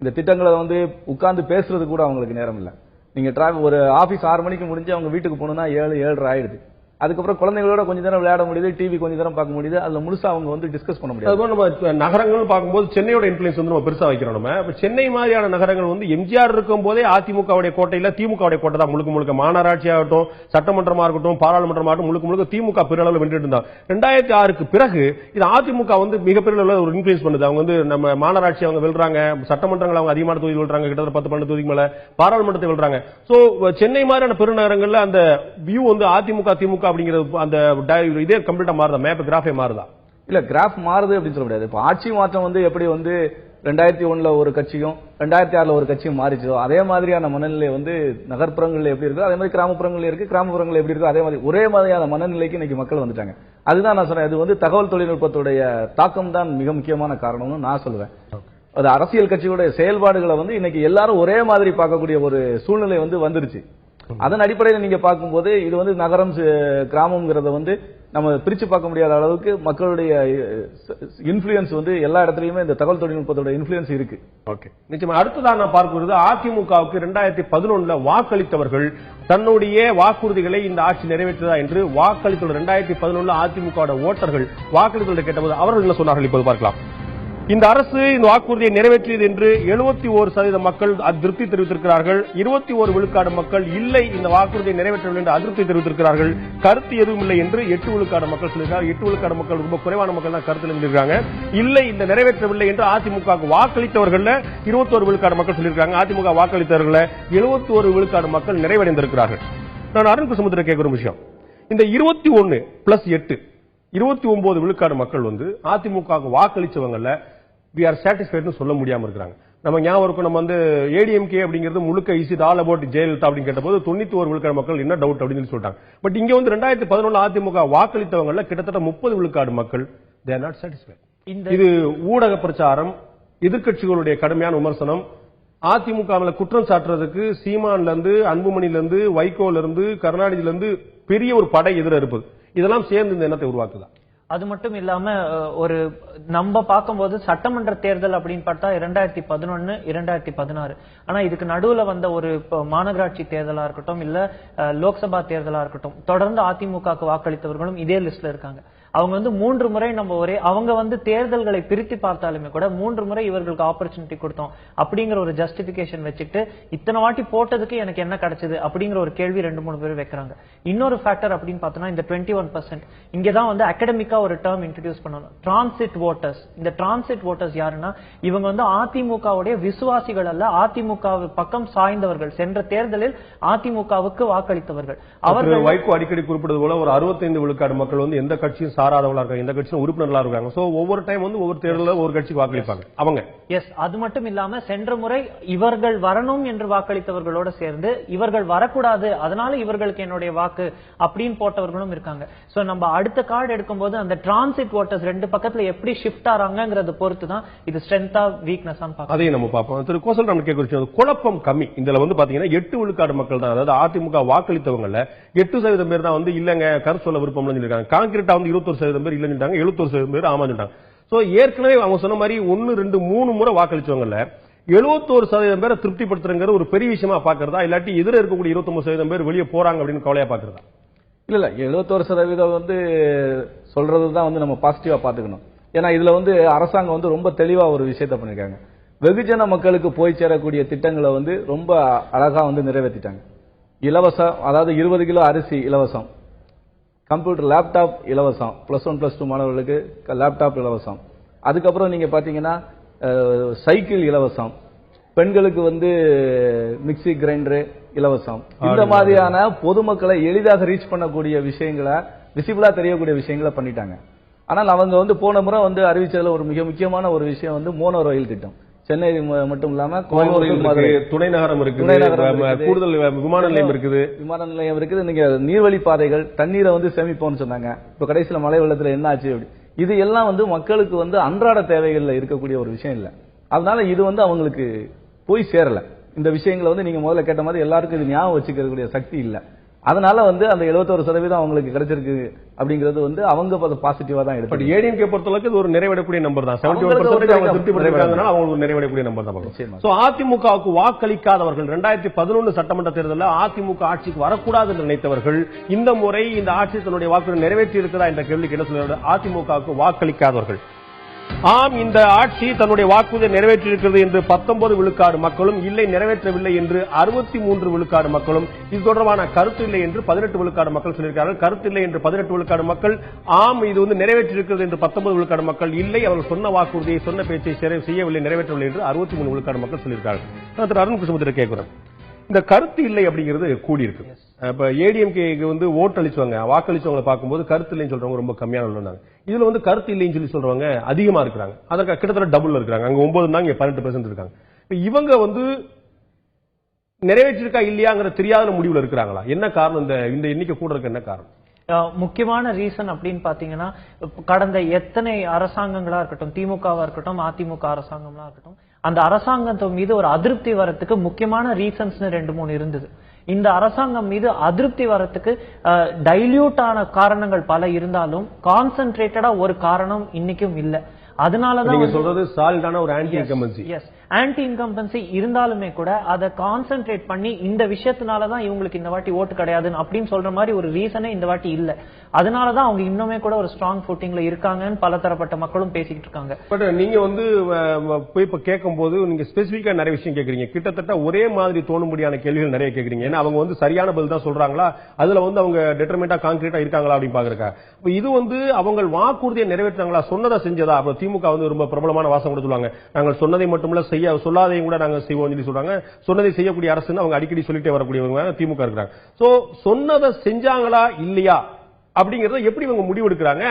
இந்த திட்டங்களை வந்து உட்கார்ந்து பேசுறது கூட அவங்களுக்கு நேரம் இல்லை. நீங்க ஒரு ஆபீஸ் 6 மணிக்கு முடிஞ்சு அவங்க வீட்டுக்கு போகணும்னா 7-7:30 ஆயிடுது. அதுக்கப்புறம் குழந்தைகளோட கொஞ்ச நேரம் விளையாட முடியுது, டிவி கொஞ்ச நேரம் பார்க்க முடியுது, அதுல முழுசா அவங்க வந்து டிஸ்கஸ் பண்ண முடியாது. அதுவும் நம்ம நகரங்கள் பார்க்கும்போது சென்னையோட இன்ஃபுளுன்ஸ் வந்து நம்ம பெருசா வைக்கிறோம். நம்ம சென்னை மாதிரியான நகரங்கள் வந்து எம்ஜிஆர் இருக்கும் போதே அதிமுகவுடைய கோட்டையில திமுகவுடைய கோட்டை தான் முழுக்க முழுக்க. மாநகராட்சி ஆகட்டும், சட்டமன்றமா இருக்கட்டும், பாராளுமன்றமா ஆகட்டும், முழுக்க முழுக்க திமுக பெருளவில் வென்றுட்டு இருந்தா. 2006க்கு பிறகு இது அதிமுக வந்து மிகப்பெரிய ஒரு இன்ஃபுளுன்ஸ் பண்ணுது. அவங்க வந்து நம்ம மாநகராட்சி அவங்க வெல்றாங்க, சட்டமன்றங்கள் அவங்க அதிகமான தொகுதி வெல்றாங்க, கிட்டத்தட்ட 10-12 தொகுதிக்கு மேல பாராளுமன்றத்தை வெல்றாங்க. சோ சென்னை மாதிரியான பெருநகரங்கள்ல அந்த வியூ வந்து அதிமுக திமுக அப்படிங்கிறது அந்த இதே கம்ப்ளீட்டா மாறுதா, மேப் கிராஃபே மாறுதா? இல்ல, கிராஃப் மாறுது அப்படின்னு சொல்ல முடியாது. இப்ப ஆட்சி மாற்றம் வந்து எப்படி வந்து 2001ல ஒரு கட்சியும் 2006ல ஒரு கட்சியும் மாறிச்சோ, அதே மாதிரியான மனநிலை வந்து நகர்ப்புறங்கள்ல எப்படி இருக்கோ அதே மாதிரி கிராமப்புறங்கள்ல இருக்கு, கிராமப்புறங்கள்ல எப்படி இருக்கோ அதே மாதிரி ஒரே மாதிரியான மனநிலைக்கு இன்னைக்கு மக்கள் வந்துட்டாங்க. அதுதான் நான் சொன்னேன், இது வந்து தகவல் தொழில்நுட்பத்துடைய தாக்கம் தான் மிக முக்கியமான காரணம்னு நான் சொல்லுவேன். அது அரசியல் கட்சிகளுடைய செயல்பாடுகளை வந்து இன்னைக்கு எல்லாரும் ஒரே மாதிரி பார்க்கக்கூடிய ஒரு சூழ்நிலை வந்து வந்துருச்சு. அதன் அடிப்படையில் நீங்க பார்க்கும்போது இது வந்து நகரம் கிராமம்ங்கிறத வந்து நம்ம பிரிச்சு பார்க்க முடியாத அளவுக்கு மக்களுடைய இன்ஃப்ளூயன்ஸ் வந்து எல்லா இடத்துலயுமே இந்த தகவல் தொழில்நுட்பத்தோட இன்ஃப்ளூயன்ஸ் இருக்கு. ஓகே, நிச்சயமா. அடுத்ததான் நான் பார்க்கிறது அதிமுகவுக்கு 2011 வாக்களித்தவர்கள் தன்னுடைய வாக்குறுதிகளை இந்த ஆட்சி நிறைவேற்றதா என்று வாக்களித்துள்ள 2011 அதிமுக ஓட்டர்கள் வாக்களித்துள்ள கேட்டபோது அவர்கள் என்ன சொன்னார்கள் இப்போது பார்க்கலாம். இந்த அரசு இந்த வாக்குறுதியை நிறைவேற்றியது என்று 71% மக்கள் அதிருப்தி தெரிவித்திருக்கிறார்கள். 21 விழுக்காடு மக்கள் இல்லை இந்த வாக்குறுதியை நிறைவேற்றவில்லை என்று அதிருப்தி தெரிவித்திருக்கிறார்கள். கருத்து எதுவும் இல்லை என்று 8 விழுக்காடு மக்கள் சொல்லியிருக்காங்க. 8 விழுக்காடு மக்கள் ரொம்ப குறைவான மக்கள் தான் கருத்து தெரிவித்திருக்காங்க. இல்லை இந்த நிறைவேற்றவில்லை என்று அதிமுக வாக்களித்தவர்கள் 21 விழுக்காடு மக்கள் சொல்லியிருக்காங்க. அதிமுக வாக்களித்தவர்கள் 71 விழுக்காடு மக்கள் நிறைவடைந்திருக்கிறார்கள். நான் அருண்குமார் கேட்கிற விஷயம், இந்த 21 பிளஸ் 8 29 விழுக்காடு மக்கள் வந்து அதிமுக வாக்களிச்சவங்கல்ல we are satisfied சொல்ல முடியாம இருக்காங்க. நம்ம ஞாபகம் இருக்கும், நம்ம வந்து ஏடிஎம்கே அப்படிங்கிறது முழுக்க is it all about Jayalalithaa அப்படின்னு கேட்டபோது 91 விழுக்காடு மக்கள் என்ன டவுட் அப்படின்னு சொல்லிட்டாங்க. பட் இங்க வந்து 2011 அதிமுக வாக்களித்தவங்கல்ல கிட்டத்தட்ட 30 விழுக்காடு மக்கள் they are not satisfied. இது ஊடக பிரச்சாரம், எதிர்க்கட்சிகளுடைய கடுமையான விமர்சனம், அதிமுக குற்றம் சாட்டுறதுக்கு சீமான்ல இருந்து, அன்புமணில இருந்து, வைகோல இருந்து, கருணாநிதியில இருந்து பெரிய ஒரு படை எதிர இருப்பது, இதெல்லாம் சேர்ந்து இந்த எண்ணத்தை உருவாக்குதா? அது மட்டும் இல்லாம ஒரு நம்ம பார்க்கும்போது சட்டமன்ற தேர்தல் அப்படின்னு பார்த்தா 2011 2016, ஆனா இதுக்கு நடுவுல வந்த ஒரு மாநகராட்சி தேர்தலா இருக்கட்டும் இல்ல லோக்சபா தேர்தலா இருக்கட்டும், தொடர்ந்து அதிமுக வாக்களித்தவர்களும் இதே லிஸ்ட்ல இருக்காங்க. அவங்க வந்து 3 முறை நம்ம அவங்க வந்து தேர்தல்களை பிரித்து பார்த்தாலுமே கூட 3 முறை இவர்களுக்கு ஆப்பர்ச்சுனிட்டி கொடுத்தோம் அப்படிங்கிற ஒரு ஜஸ்டிபிகேஷன் வச்சுட்டு இத்தனை வாட்டி போட்டதுக்கு எனக்கு என்ன கிடைச்சது அப்படிங்கிற ஒரு கேள்வி 2-3 பேர் வைக்கிறாங்க. இன்னொரு ஃபேக்டர் அப்படின்னு பார்த்தோம்னா இந்த 21% இங்கதான் வந்து அகடமிக்கா ஒரு டேர்ம் இன்ட்ரோடியூஸ் பண்ணணும், டிரான்சிட் ஓட்டர்ஸ். இந்த டிரான்சிட் ஓட்டர்ஸ் யாருன்னா இவங்க வந்து அதிமுகவுடைய விசுவாசிகள் அல்ல, அதிமுக பக்கம் சாய்ந்தவர்கள், சென்ற தேர்தலில் அதிமுகவுக்கு வாக்களித்தவர்கள். அவர்கள் வைகோ அடிக்கடி குறிப்பிட்டது போல ஒரு 65 விழுக்காடு மக்கள் வந்து எந்த கட்சியும் சாராதவங்களா இருக்காங்க, இந்த கட்சியும் உறுப்பினர்களா இருக்காங்க. சோ ஒவ்வொரு டைம் வந்து ஒவ்வொரு தேர்தலில் ஒரு கட்சிக்கு வாக்களிப்பாங்க அவங்க. எஸ், அது மட்டும் இல்லாம சென்ற முறை இவர்கள் வரணும் என்று வாக்களித்தவர்களோட சேர்ந்து இவர்கள் வரக்கூடாது, அதனால இவர்களுக்கு என்னுடைய வாக்கு அப்படின்னு போட்டவர்களும் இருக்காங்க. சோ நம்ம அடுத்த கார்டு எடுக்கும்போது அந்த டிரான்சிட் ஓட்டர்ஸ் 2 பக்கத்துல எப்படி ஷிஃப்ட் ஆறாங்கிறத பொறுத்து தான் இது ஸ்ட்ரென்த்தா வீக்னஸ் பார்ப்போம். அதையும் நம்ம பார்ப்போம். திரு கோசல் ராமன் கேட்க குழப்பம் கம்மி. இதுல வந்து பாத்தீங்கன்னா 8 விழுக்காடு மக்கள் தான், அதாவது அதிமுக வாக்களித்தவங்கல 8% பேர் தான் வந்து இல்லங்க கருத்து சொல்ல விருப்பம் சொல்லிருக்காங்க. கான்கிரீட்டா வந்து 21% பேர் இல்லன்னு சொல்லிட்டாங்க, 71% பேர் ஆமா சொல்லிட்டாங்க. சோ ஏற்கனவே அவங்க சொன்ன மாதிரி 1, 2, 3 முறை வாக்களிச்சவங்கல 71% பேரை திருப்திப்படுத்துறங்கிற ஒரு பெரிய விஷயமா பாக்குறதா, இல்லாட்டி எதிர இருக்கக்கூடிய 29% பேர் வெளியே போறாங்க அப்படின்னு கவலையா பாக்குறதா? இல்ல 71% வந்து சொல்றதுதான் வந்து நம்ம பாசிட்டிவா பாத்துக்கணும். ஏன்னா இதுல வந்து அரசாங்கம் வந்து ரொம்ப தெளிவா ஒரு விஷயத்தை பண்ணிருக்காங்க. வெகுஜன மக்களுக்கு போய் சேரக்கூடிய திட்டங்களை வந்து ரொம்ப அழகா வந்து நிறைவேற்றிட்டாங்க. இலவசம், அதாவது 20 கிலோ அரிசி இலவசம், கம்ப்யூட்டர் லேப்டாப் இலவசம், +1 +2 மாணவர்களுக்கு லேப்டாப் இலவசம். அதுக்கப்புறம் நீங்க பாத்தீங்கன்னா சைக்கிள் இலவசம், பெண்களுக்கு வந்து மிக்சி கிரைண்டர் இலவசம். இந்த மாதிரியான பொதுமக்களை எளிதாக ரீச் பண்ணக்கூடிய விஷயங்களை, விசிபிளா தெரியக்கூடிய விஷயங்களை பண்ணிட்டாங்க. ஆனால் அவங்க வந்து போன முறை வந்து அறிவிச்சதுல ஒரு மிக முக்கியமான ஒரு விஷயம் வந்து மோனோ ரயில் திட்டம். சென்னை மட்டும் இல்லாம கோயம்புத்தூர் துணை நகரம் இருக்குது, கூடுதல் விமான நிலையம் இருக்குது. நீங்க நீர்வழி பாதைகள், தண்ணீரை வந்து சேமிப்போம்னு சொன்னாங்க. இப்ப கடைசியில மழை வெள்ளத்துல என்ன ஆச்சு அப்படி, இது எல்லாம் வந்து மக்களுக்கு வந்து அன்றாட தேவைகள்ல இருக்கக்கூடிய ஒரு விஷயம் இல்ல. அதனால இது வந்து அவங்களுக்கு போய் சேரல. இந்த விஷயங்களை வந்து நீங்க முதல்ல கேட்ட மாதிரி எல்லாருக்கும் இது ஞாபகம் வச்சுக்கக்கூடிய சக்தி இல்ல. அதனால வந்து அந்த 71% அவங்களுக்கு கிடைச்சிருக்கு அப்படிங்கிறது வந்து அவங்க பாசிட்டிவா தான் எடுத்து. ஏடிஎம்கே பொறுத்தளவுக்கு இது ஒரு நிறைவேறக்கூடிய நம்பர் தான். 71% அவங்க திருப்தி படுத்திருக்காங்கனால அவங்களுக்கு நிறைவேறக்கூடிய நம்பர் தான். சோ அதிமுகவுக்கு வாக்களிக்காதவர்கள் 2011 சட்டமன்ற தேர்தலில் அதிமுக ஆட்சிக்கு வரக்கூடாது என்று நினைத்தவர்கள் இந்த முறை இந்த ஆட்சி தன்னுடைய வாக்குறுதி நிறைவேற்றி இருக்கிறதா என்ற கேள்விக்கு என்ன சொல்றாரு? அதிமுகவுக்கு வாக்களிக்காதவர்கள் ஆம் இந்த ஆட்சி தன்னுடைய வாக்குறுதியை நிறைவேற்றியிருக்கிறது என்று 19 விழுக்காடு மக்களும், இல்லை நிறைவேற்றவில்லை என்று 63 விழுக்காடு மக்களும், இது தொடர்பான கருத்து இல்லை என்று 18 விழுக்காடு மக்கள் சொல்லியிருக்கிறார்கள். கருத்து இல்லை என்று 18 விழுக்காடு மக்கள், ஆம் இது வந்து நிறைவேற்றியிருக்கிறது என்று 19 விழுக்காடு மக்கள், இல்லை அவர்கள் சொன்ன வாக்குறுதியை சொன்ன பேச்சை செய்யவில்லை நிறைவேற்றவில்லை என்று 63 விழுக்காடு மக்கள் சொல்லியிருக்கிறார்கள். திரு அருண்குமார் கேட்கிறோம், இந்த கருத்து இல்லை அப்படிங்கிறது கூடி இருக்கு. இப்ப ஏடிஎம்கே வந்து ஓட்டு அளிச்சவங்க வாக்களிச்சவங்களை பார்க்கும்போது கருத்து இல்லைன்னு சொல்றவங்க ரொம்ப கம்மியான உள்ளாங்க. இதுல வந்து கருத்து இல்லைன்னு சொல்லி சொல்றவங்க அதிகமா இருக்கிறாங்க. அதற்கு கிட்டத்தட்ட டபுள் இருக்காங்க. அங்க 9 தான், இங்க 18% இருக்காங்க. இவங்க வந்து நிறைவேற்றிருக்கா இல்லையாங்கிற தெரியாத முடிவுல இருக்கிறாங்களா? என்ன காரணம்? இந்த எண்ணிக்கை கூட இருக்க என்ன காரணம்? முக்கியமான ரீசன் அப்படின்னு பாத்தீங்கன்னா, கடந்த எத்தனை அரசாங்கங்களா இருக்கட்டும், திமுகவா இருக்கட்டும், அதிமுக அரசாங்கங்களா இருக்கட்டும், அந்த அரசாங்கத்தின் மீது ஒரு அதிருப்தி வரத்துக்கு முக்கியமான ரீசன்ஸ் 2-3 இருந்தது. இந்த அரசாங்கம் மீது அதிருப்தி வரத்துக்கு டைல்யூட் ஆன காரணங்கள் பல இருந்தாலும் கான்சென்ட்ரேட்டடா ஒரு காரணம் இன்னைக்கும் இல்ல. அதனாலதான் நீங்க சொல்றது சாலிடான ஒரு anti incumbency. Yes anti incumbency இருந்தாலுமே கூட அதை கான்சென்ட்ரேட் பண்ணி இந்த விஷயத்தினாலதான் இவங்களுக்கு இந்த வாட்டி ஓட்டு கிடையாதுன்னு அப்படின்னு சொல்ற மாதிரி ஒரு ரீசனே இந்த வாட்டி இல்ல. அதனாலதான் அவங்க இன்னுமே கூட ஒரு ஸ்ட்ராங் ஃபுட்டிங்ல இருக்காங்கன்னு பல தரப்பட்ட மக்களும் பேசிக்கிட்டு இருக்காங்க. பட் நீங்க வந்து போய் இப்ப கேட்கும் போது நீங்க ஸ்பெசிபிக்கா நிறைய விஷயம் கேக்குறீங்க, கிட்டத்தட்ட ஒரே மாதிரி தோணும்படியான கேள்விகள் நிறைய கேக்குறீங்க. ஏன்னா அவங்க வந்து சரியான பதில் தான் சொல்றாங்களா, அதுல வந்து அவங்க டிட்டர்மெண்டா கான்கிரீட்டா இருக்காங்களா அப்படின்னு பாக்குறக்கா. இது வந்து அவங்க வாக்குறுதியை நிறைவேற்றாங்களா, சொன்னதை செஞ்சதா? அப்ப திமுக வந்து ரொம்ப பிரபலமான வாசம் கூட சொல்லுவாங்க, நாங்கள் சொன்னதை மட்டுமல்ல சொல்லாதையும் கூட நாங்க செய்வோம் சொல்லி சொல்றாங்க. சொன்னதை செய்யக்கூடிய அரசுன்னு அவங்க அடிக்கடி சொல்லிட்டே வரக்கூடியவங்க திமுக இருக்கிறாங்க. சோ சொன்னதை செஞ்சாங்களா இல்லையா அப்படிங்கறத எப்படி இவங்க முடிவெடுக்கிறாங்க?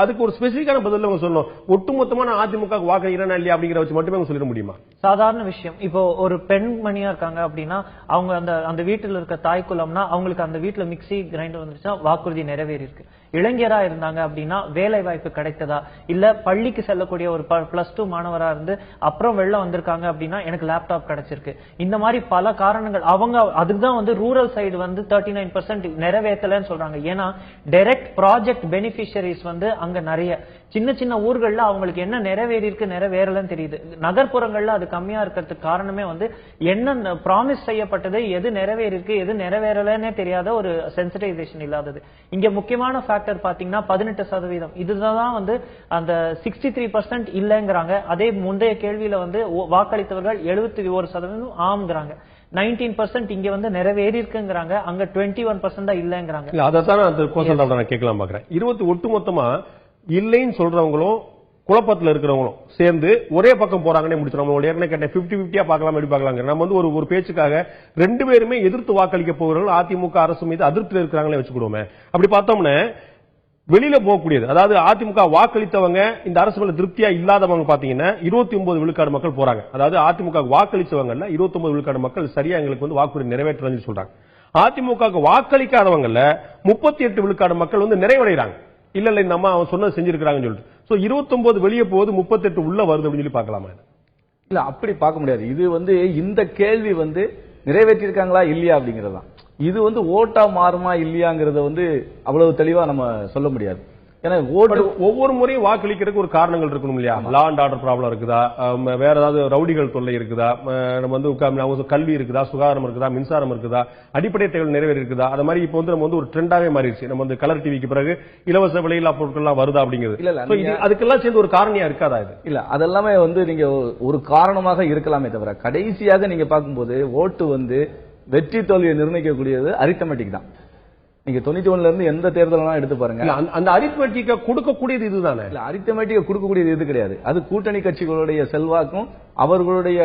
அதுக்கு ஒரு ஸ்பெசிபிக்கான பதில் அவங்க சொல்லணும். ஒட்டுமொத்தமான அதிமுக வாக்களிக்கிறா இல்லையா அப்படிங்கிற வச்சு மட்டுமே அவங்க சொல்லிட முடியுமா? சாதாரண விஷயம். இப்போ ஒரு பெண்மணியா இருக்காங்க அப்படின்னா அவங்க அந்த வீட்டில் இருக்க தாய் குலம்னா அவங்களுக்கு அந்த வீட்டுல மிக்சி கிரைண்டர் வந்துருச்சா வாக்குறுதி நிறைவேறி இருக்கு. இளைஞரா இருந்தாங்க அப்படின்னா வேலை வாய்ப்பு கிடைத்ததா, இல்ல பள்ளிக்கு செல்லக்கூடிய ஒரு +2 மாணவரா இருந்து அப்புறம் வெளில வந்திருக்காங்க அப்படின்னா எனக்கு லேப்டாப் கிடைச்சிருக்கு. இந்த மாதிரி பல காரணங்கள். அவங்க அதுதான் வந்து ரூரல் சைடு வந்து 39% நிறைவேற்றலன்னு சொல்றாங்க. ஏன்னா டைரக்ட் ப்ராஜெக்ட் பெனிஃபிஷரிஸ் வந்து அங்க நிறைய சின்ன சின்ன ஊர்கள்ல அவங்களுக்கு என்ன நிறைவேறி இருக்கு நிறைவேறலன்னு தெரியுது. நகர்ப்புறங்கள்ல அது கம்மியா இருக்கிறதுக்கு காரணமே வந்து என்ன ப்ராமிஸ் செய்யப்பட்டது, எது நிறைவேறி இருக்கு எது நிறைவேறலன்னே தெரியாத ஒரு சென்சிடைசேஷன் இல்லாதது. இங்க முக்கியமான ஃபேக்டர் பாத்தீங்கன்னா 18%. இதுதான் வந்து அந்த 63% இல்லங்கிறாங்க. அதே முந்தைய கேள்வியில வந்து வாக்களித்தவர்கள் 71% ஆம்ங்கிறாங்க. 19% இங்க வந்து நிறைவேறி இருக்குங்கிறாங்க, அங்க 21% தான் இல்லங்கிறாங்க. அதான் அந்த கோசல் நான் கேட்கலாம் பாக்குறேன். ஒட்டுமொத்தமா இல்லைன்னு சொல்றவங்களும் குழப்பத்தில் இருக்கிறவங்களும் சேர்ந்து ஒரே பக்கம் போறாங்கன்னே முடிச்சிடும். ஏற்கனவே கேட்டேன் 50-50 பார்க்கலாம் எப்படி பார்க்கலாங்க. நம்ம வந்து ஒரு பேச்சுக்காக ரெண்டு பேருமே எதிர்த்து வாக்களிக்க போகிறவர்கள் அதிமுக அரசு மீது அதிருப்தியில் இருக்கிறாங்களே வச்சுக்கிடுவோமே. அப்படி பார்த்தோம்னா வெளியில போகக்கூடியது, அதாவது அதிமுக வாக்களித்தவங்க இந்த அரசு மேல திருப்தியா இல்லாதவங்க பாத்தீங்கன்னா 29 விழுக்காடு மக்கள் போறாங்க. அதாவது அதிமுக வாக்களிச்சவங்கல்ல 29 விழுக்காடு மக்கள் சரியா எங்களுக்கு வந்து வாக்குறுதி நிறைவேற்றலன்னு சொல்றாங்க. அதிமுக வாக்களிக்காதவங்கல்ல 38 விழுக்காடு மக்கள் வந்து நிறைவடைறாங்க. இல்ல இந்த அம்மா அவன் சொன்னது செஞ்சிருக்காங்கன்னு சொல்லிட்டு. சோ 29 வெளியே போகுது, 38 உள்ள வருது அப்படின்னு சொல்லி பார்க்கலாமா? இல்ல அப்படி பார்க்க முடியாது. இது வந்து இந்த கேள்வி வந்து நிறைவேற்றிருக்காங்களா இல்லையா அப்படிங்கறதுதான். இது வந்து ஓட்டா மாறுமா இல்லையாங்கிறத வந்து அவ்வளவு தெளிவா நம்ம சொல்ல முடியாது. ஏன்னா ஒவ்வொரு முறையும் வாக்களிக்கிறதுக்கு ஒரு காரணங்கள் இருக்கணும் இல்லையா? லா அண்ட் ஆர்டர் ப்ராப்ளம் இருக்குதா, வேற ஏதாவது ரவுடிகள் தொல்லை இருக்குதா, நம்ம வந்து கல்வி இருக்குதா, சுகாதாரம் இருக்குதா, மின்சாரம் இருக்குதா, அடிப்படை தேவை நிறைவேறி இருக்குதா? அது மாதிரி இப்போ வந்து நம்ம வந்து ஒரு ட்ரெண்டாவே மாறிடுச்சு. நம்ம வந்து கலர் டிவிக்கு பிறகு இலவச விலையில்லா பொருட்கள்லாம் வருதா அப்படிங்கிறது. இல்ல அதுக்கெல்லாம் சேர்ந்து ஒரு காரணியா இருக்காதா இது? இல்ல அதெல்லாமே வந்து நீங்க ஒரு காரணமாக இருக்கலாமே தவிர கடைசியாக நீங்க பார்க்கும்போது ஓட்டு வந்து வெற்றி தோல்வியை நிர்ணயிக்கக்கூடியது அரித்தமெட்டிக் தான். நீங்க 91ல இருந்து எந்த தேர்தலாம் எடுத்து பாருங்க, அந்த அரித்மெட்டிக்க கொடுக்கக்கூடியது இதுதானே. இல்ல அரித்மெட்டிக்க கொடுக்கக்கூடியது இது கிடையாது. அது கூட்டணி கட்சிகளுடைய செல்வாக்கும் அவர்களுடைய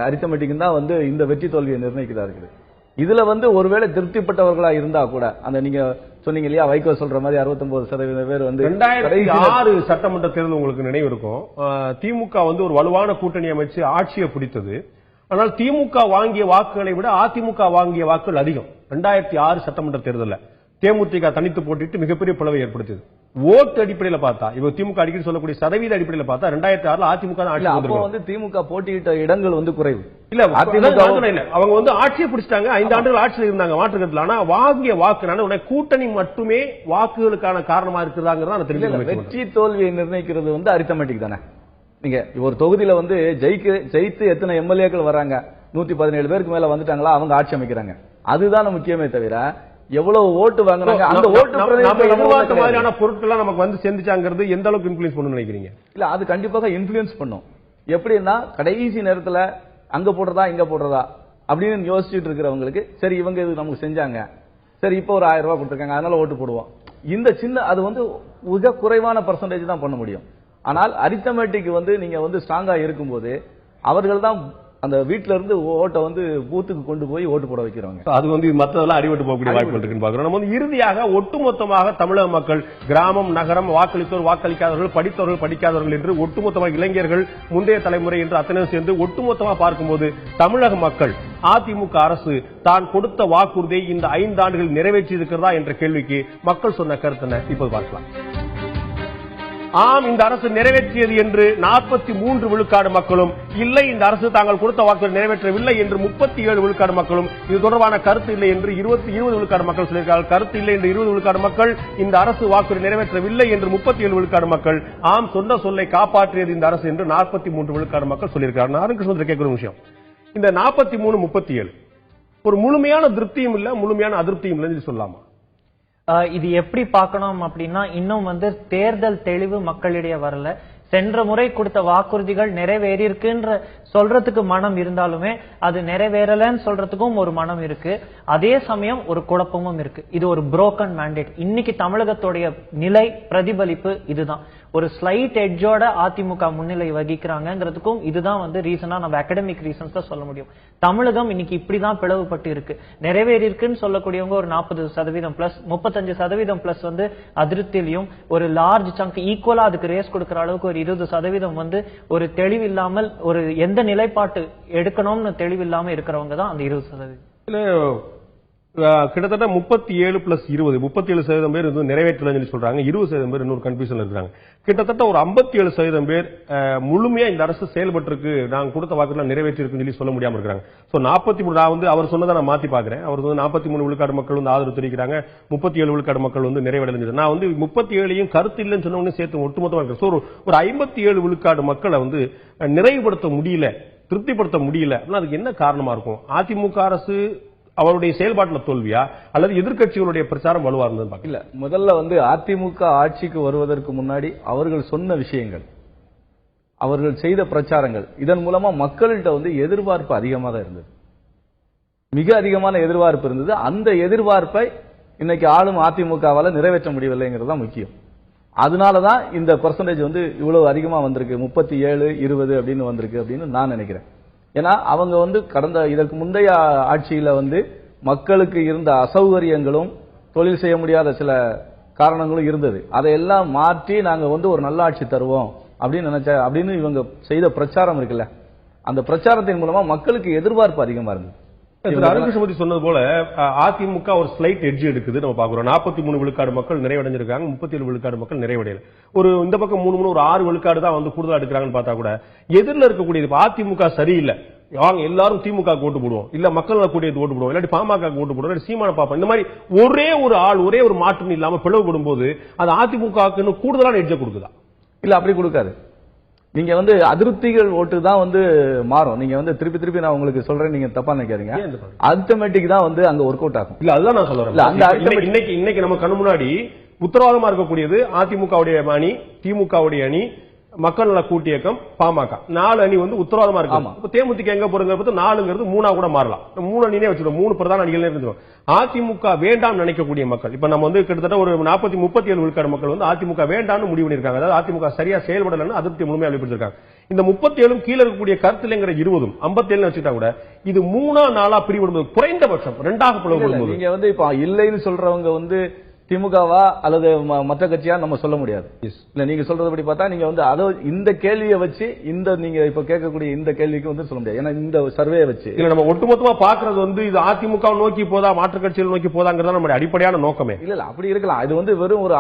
அரித்மெட்டிக்கும் தான் வந்து இந்த வெற்றி தோல்வியை நிர்ணயிக்கிறதா இருக்குது. இதுல வந்து ஒருவேளை திருப்திப்பட்டவர்களா இருந்தா கூட அந்த நீங்க சொன்னீங்க இல்லையா, வைகோ சொல்ற மாதிரி 69% பேர் வந்து 2006 சட்டமன்ற தேர்தல் உங்களுக்கு நினைவு இருக்கும். திமுக வந்து ஒரு வலுவான கூட்டணி அமைச்சு ஆட்சியை பிடித்தது. ஆனால் திமுக வாங்கிய வாக்குகளை விட அதிமுக வாங்கிய வாக்குகள் அதிகம். 2006 சட்டமன்ற தேர்தலில் தேமுதிக தனித்து போட்டிட்டு மிகப்பெரிய பிளவை ஏற்படுத்தியது. ஓட்டு அடிப்படையில் பார்த்தா, இப்ப திமுக அடிக்கடி சொல்லக்கூடிய சதவீத அடிப்படையில் பார்த்தா 2006 அதிமுக வந்து திமுக போட்டியிட்ட இடங்கள் வந்து குறைவு. இல்ல அவங்க வந்து ஆட்சியை பிடிச்சிட்டாங்க, 5 ஆண்டுகள் ஆட்சியில் இருந்தாங்க மாற்றுக்கத்தில். ஆனா வாங்கிய வாக்கு கூட்டணி மட்டுமே வாக்குகளுக்கான காரணமா இருக்குதாங்கிறதா தெரியும். வெற்றி தோல்வியை நிர்ணயிக்கிறது வந்து அரித்தமெட்டிக் தானே. நீங்க ஒரு தொகுதியில வந்து ஜெயித்து எத்தனை எம்எல்ஏக்கள் வராங்க, 117 பேருக்கு மேல வந்துட்டாங்களா, அவங்க ஆட்சி அமைக்கிறாங்க. அதுதான் முக்கியமே தவிர எவ்வளவு ஓட்டு வாங்குறாங்க அந்த ஓட்டு மாதிரியான பொருட்கள் நமக்கு வந்து சேர்ந்துச்சாங்கிறது எந்த அளவுக்கு இன்ஃப்ளூயன்ஸ் பண்ணணும்னு நினைக்கிறீங்க? இல்ல அது கண்டிப்பாக இன்ஃப்ளூயன்ஸ் பண்ணும். எப்படின்னா கடைசி நேரத்துல அங்க போடுறதா இங்க போடுறதா அப்படின்னு யோசிச்சுட்டு இருக்கிறவங்களுக்கு சரி இவங்க இது நமக்கு செஞ்சாங்க, சரி இப்போ ஒரு 1000 ரூபாய் கொடுத்துருக்காங்க அதனால ஓட்டு போடுவோம். இந்த சின்ன அது வந்து மிக குறைவான பர்சன்டேஜ் தான் பண்ண முடியும். ஆனால் அரித்தமெட்டிக் வந்து நீங்க வந்து ஸ்ட்ராங்கா இருக்கும்போது அவர்கள் தான் அந்த வீட்டுல இருந்து ஓட்டை வந்து பூத்துக்கு கொண்டு போய் ஓட்டு போட வைக்கிறாங்க. அது வந்து மற்றதெல்லாம் அடிபட்டு போகக்கூடிய வாய்ப்பு இருக்குன்னு பாக்குறோம். நம்ம வந்து இறுதியாக ஒட்டுமொத்தமாக தமிழக மக்கள் கிராமம் நகரம் வாக்களித்தோர் வாக்களிக்காதவர்கள் படித்தவர்கள் படிக்காதவர்கள் என்று ஒட்டுமொத்தமாக இளைஞர்கள் முந்தைய தலைமுறை என்று அத்தனை சேர்ந்து ஒட்டுமொத்தமாக பார்க்கும்போது தமிழக மக்கள் அதிமுக அரசு தான் கொடுத்த வாக்குறுதியை இந்த 5 ஆண்டுகள் நிறைவேற்றி இருக்கிறதா என்ற கேள்விக்கு மக்கள் சொன்ன கருத்து இப்போது பார்க்கலாம். ஆம் இந்த அரசு நிறைவேற்றியது என்று 43 விழுக்காடு மக்களும், இல்லை இந்த அரசு தாங்கள் கொடுத்த வாக்குறுதி நிறைவேற்றவில்லை என்று 37 விழுக்காடு மக்களும், இது தொடர்பான கருத்து இல்லை என்று 20 விழுக்காடு மக்கள் சொல்லியிருக்கிறார்கள். கருத்து இல்லை என்று 20 விழுக்காடு மக்கள், இந்த அரசு வாக்குறுதி நிறைவேற்றவில்லை என்று 37 விழுக்காடு மக்கள், ஆம் சொன்ன சொல்லை காப்பாற்றியது இந்த அரசு என்று 43 விழுக்காடு மக்கள் சொல்லியிருக்கிறார்கள். அருண்கிருஷ்ணன் கேட்கிற விஷயம், இந்த 43 37 ஒரு முழுமையான திருப்தியும் இல்ல, முழுமையான அதிருப்தியும் இல்லைன்னு சொல்லலாமா? இது எப்படி பார்க்கணும் அப்படின்னா, இன்னும் தேர்தல் தெளிவு மக்களிடையே வரல. சென்ற முறை கொடுத்த வாக்குறுதிகள் நிறைவேறியிருக்குன்ற சொல்றதுக்கு மனம் இருந்தாலுமே அது நிறைவேறலன்னு சொல்றதுக்கும் ஒரு மனம் இருக்கு. அதே சமயம் ஒரு குழப்பமும் இருக்கு. இது ஒரு புரோக்கன் மேண்டேட். இன்னைக்கு தமிழகத்துடைய நிலை பிரதிபலிப்பு இதுதான். ஒரு ஸ்லைட் எட்ஜோட அதிமுக முன்னிலை வகிக்கிறாங்கிறதுக்கும் இதுதான் ரீசனா நம்ம அகாடமிக் ரீசன்ஸ் தான் சொல்ல முடியும். தமிழகம் இன்னைக்கு இப்படிதான் பிளவுபட்டு இருக்கு. நிறைவேறி இருக்குன்னு சொல்லக்கூடியவங்க ஒரு 40% பிளஸ், 35% பிளஸ் அதிருப்தியிலையும், ஒரு லார்ஜ் சங்க் ஈக்குவலா அதுக்கு ரேஸ் கொடுக்கிற அளவுக்கு ஒரு 20% ஒரு தெளிவில்லாமல், ஒரு எந்த நிலைப்பாட்டு எடுக்கணும்னு தெளிவில்லாம இருக்கிறவங்க தான் அந்த 20%. கிட்டத்தட்ட 37 பிளஸ் 20 37% பேர் நிறைவேற்றலன்னு சொல்றாங்க. 20% பேர் இன்னொரு கன்ஃபியூஷன்ல இருக்காங்க. கிட்டத்தட்ட ஒரு 57% பேர் முழுமையா இந்த அரசு செயல்பட்டு இருக்கு, நாங்க கொடுத்த வாக்குறுதிகள் நிறைவேற்றி இருக்குன்னு சொல்லி சொல்ல முடியாம இருக்காங்க. சோ 43 நான் அவர் சொன்னதை நான் மாத்தி பாக்குறேன். அவர் 43 விழுக்காடு மக்கள் ஆதரவு தெரிவிக்கிறாங்க, 37 விழுக்காடு மக்கள் நிறைவேறலைன்னு. நான் 37ஐயும் கருத்து இல்லைன்னு சொன்ன உடனே சேர்த்து ஒட்டுமொத்தமா இருக்கு. சோ ஒரு 57 விழுக்காடு மக்களை நிறைவுபடுத்த முடியல, திருப்திப்படுத்த முடியல. அதுக்கு என்ன காரணமா இருக்கும்? அதிமுக அரசு அவருடைய செயல்பாட்டில் தோல்வியா, அல்லது எதிர்க்கட்சிகளுடைய பிரச்சாரம் வலுவா இருந்தது? இல்ல, முதல்ல அதிமுக ஆட்சிக்கு வருவதற்கு முன்னாடி அவர்கள் சொன்ன விஷயங்கள், அவர்கள் செய்த பிரச்சாரங்கள், இதன் மூலமா மக்கள்கிட்ட எதிர்பார்ப்பு அதிகமாக தான் இருந்தது. மிக அதிகமான எதிர்பார்ப்பு இருந்தது. அந்த எதிர்பார்ப்பை இன்னைக்கு ஆளும் அதிமுகவால நிறைவேற்ற முடியவில்லைங்கிறது தான் முக்கியம். அதனாலதான் இந்த பெர்சன்டேஜ் இவ்வளவு அதிகமா வந்திருக்கு, 37 20 அப்படின்னு வந்திருக்கு அப்படின்னு நான் நினைக்கிறேன். ஏன்னா அவங்க கடந்த இதற்கு முந்தைய ஆட்சியில மக்களுக்கு இருந்த அசௌகரியங்களும் தொழில் செய்ய முடியாத சில காரணங்களும் இருந்தது. அதையெல்லாம் மாற்றி நாங்க ஒரு நல்ல ஆட்சி தருவோம் அப்படின்னு இவங்க செய்த பிரச்சாரம் இருக்குல்ல, அந்த பிரச்சாரத்தின் மூலமா மக்களுக்கு எதிர்பார்ப்பு அதிகமா இருந்தது. அருண்கிருஷ்ணமூர்த்தி சொன்னது போல அதிமுக ஒரு ஸ்லைட் எட்ஜ் எடுக்குது நம்ம பாக்குறோம். 43 விழுக்காடு மக்கள் நிறைவடைஞ்சிருக்காங்க, 37 விழுக்காடு மக்கள் நிறைவடையல. ஒரு இந்த பக்கம் 3 ஒரு 6 விழுக்காடு தான் கூடுதலா எடுக்கிறாங்கன்னு பார்த்தா கூட எதிரில் இருக்கக்கூடியது அதிமுக சரியில்லை, வாங்க எல்லாரும் திமுக ஓட்டு போடுவோம், இல்ல மக்கள் கூட்டியது ஓட்டு போடுவோம், இல்லாட்டி பாமக ஓட்டு போடுவோம், இல்லாட்டி சீமான பாப்போம். இந்த மாதிரி ஒரே ஒரு ஆள் ஒரே ஒரு மாற்றம் இல்லாம பிளவுபடும் போது அது அதிமுக கூடுதலான எட்ஜை கொடுக்குதா? இல்ல, அப்படி கொடுக்காது. நீங்க அதிருப்திகள் ஓட்டு தான் மாறும். நீங்க திருப்பி திருப்பி நான் உங்களுக்கு சொல்றேன், நீங்க தப்பா நினைக்காதீங்க. ஆட்டோமேட்டிக் தான் அங்க ஒர்க் அவுட் ஆகும். இல்ல, அதுதான் நான் சொல்றேன். இன்னைக்கு நம்ம கண்ணு முன்னாடி உத்தரவாதமா இருக்கக்கூடியது அதிமுகவுடைய அணி, திமுகவுடைய அணி, மக்கள் நல கூட்டு இயக்கம், பாமக 4 அணி உத்தரவாதமா இருக்கு. இப்ப தேமுதிக எங்க போறங்க 4ங்கிறது 3 கூட மாறலாம். 3 அணினே வச்சிருக்கோம், 3 பிரதான அணிகள் இருந்துரும். அதிமுக வேண்டாம் நினைக்கக்கூடிய மக்கள் இப்ப நம்ம கிட்டத்தட்ட ஒரு 37 விழுக்காடு மக்கள் அதிமுக வேண்டாம்னு முடிவு பண்ணிருக்காங்க. அதாவது அதிமுக சரியா செயல்படலன்னு அதிருப்தி முழுமையா வெளிப்படுத்திருக்காங்க. இந்த 37 கீழே இருக்கக்கூடிய கருத்துலங்கிற 20 57 வச்சுட்டா கூட இது 3 4 பிரிவுபடும்போது குறைந்தபட்சம் 2ஆக பிளவுபடும்போது நீங்க இப்ப இல்லைன்னு சொல்றவங்க திமுகவா அல்லது மற்ற கட்சியா நம்ம சொல்ல முடியாது. இல்ல, நீங்க சொல்றதுபடி பார்த்தா நீங்க இந்த கேள்வியை வச்சு நீங்க இப்ப கேட்கக்கூடிய இந்த கேள்விக்கு சொல்ல முடியாது. ஏன்னா இந்த சர்வே வச்சு இல்ல நம்ம ஒட்டுமொத்தமா பாக்குறது இது அதிமுக நோக்கி போதா மாற்று கட்சிகள் நோக்கி போதாங்கிறதா நம்மளுடைய அடிப்படையான நோக்கமே. இல்ல, அப்படி இருக்கலாம். இது வெறும் ஒரு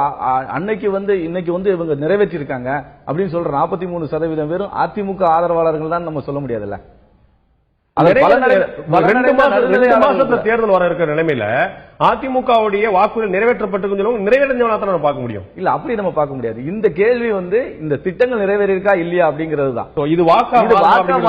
அன்னைக்கு இன்னைக்கு இவங்க நிறைவேற்றி இருக்காங்க அப்படின்னு சொல்ற 43% பேரும் அதிமுக ஆதரவாளர்கள் தான் நம்ம சொல்ல முடியாதுல்ல. 2 மாசத்துல தேர்தல் வர இருக்கிற நிலைமையில அதிமுகவுடைய வாக்குறுதி நிறைவேற்றப்பட்டு நிறைவேற்றவனா பார்க்க முடியும். இல்ல, அப்படி நம்ம பார்க்க முடியாது. இந்த கேள்வி இந்த திட்டங்கள் நிறைவேறியிருக்கா இல்லையா அப்படிங்கிறது தான். இது வாக்கா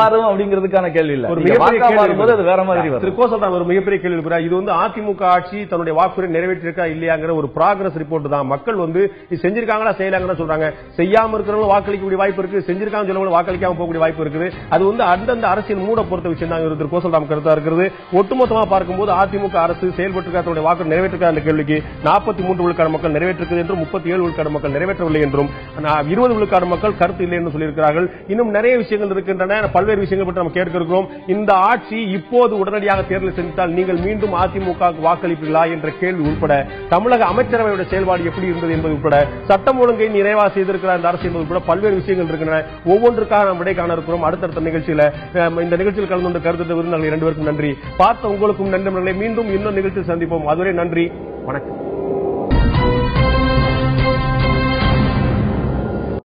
மாறும் அப்படிங்கிறதுக்கான கேள்வி இல்ல. ஒரு மிகப்பெரிய கேள்வி அது வேற மாதிரி வரும். திருக்கோசல் ஒரு மிகப்பெரிய கேள்வி இருக்கிறார். இது அதிமுக ஆட்சி தன்னுடைய வாக்குறுதி நிறைவேற்றிருக்கா இல்லையாங்கிற ஒரு ப்ராக்ரஸ் ரிப்போர்ட் தான். மக்கள் இது செஞ்சிருக்காங்களா செய்யலாங்கன்னு சொல்றாங்க. செய்யாம இருக்கிறவங்க வாக்களிக்கக்கூடிய வாய்ப்பு இருக்கு, செஞ்சிருக்காங்க சொல்லவங்க வாக்களிக்காம போகக்கூடிய வாய்ப்பு இருக்குது. அது அந்தந்த அரசியல் மூட பொறுத்த விஷயம் தான் திருக்கோசல் கருத்தா இருக்கிறது. ஒட்டுமொத்தமா பார்க்கும்போது அதிமுக அரசு செயல்பட்டு வாக்கு நிறைவேற்றிருக்க அந்த கேள்விக்கு 43 விழுக்காடு மக்கள் நிறைவேற்றிருக்கிறது என்றும் 37 விழுக்காடு மக்கள் நிறைவேற்றவில்லை என்றும் 20 விழுக்காடு மக்கள் கருத்து இல்லை என்று சொல்லியிருக்கிறார்கள். இன்னும் நிறைய விஷயங்கள் இருக்கின்றன, பல்வேறு விஷயங்கள் பற்றி நம்ம கேட்க இருக்கிறோம். இந்த ஆட்சி இப்போது உடனடியாக தேர்தல் சந்தித்தால் நீங்கள் மீண்டும் அதிமுக வாக்களிப்பீர்களா என்ற கேள்வி உட்பட, தமிழக அமைச்சரவையோட செயல்பாடு எப்படி இருந்தது என்பது உட்பட, சட்டம் ஒழுங்கை நிறைவா செய்திருக்கிற இந்த அரசு என்பது உட்பட பல்வேறு விஷயங்கள் இருக்கின்றன. ஒவ்வொன்றுக்காக நாம் விடை காண இருக்கிறோம் அடுத்தடுத்த நிகழ்ச்சியில. இந்த நிகழ்ச்சியில் கலந்து கொண்ட கருத்து விருந்தினர்கள் 2 பேருக்கும் நன்றி. பார்த்த உங்களுக்கும் நன்றி. மீண்டும் இன்னொரு நிகழ்ச்சியில் சந்திப்போம். அதுவரை நன்றி, வணக்கம்.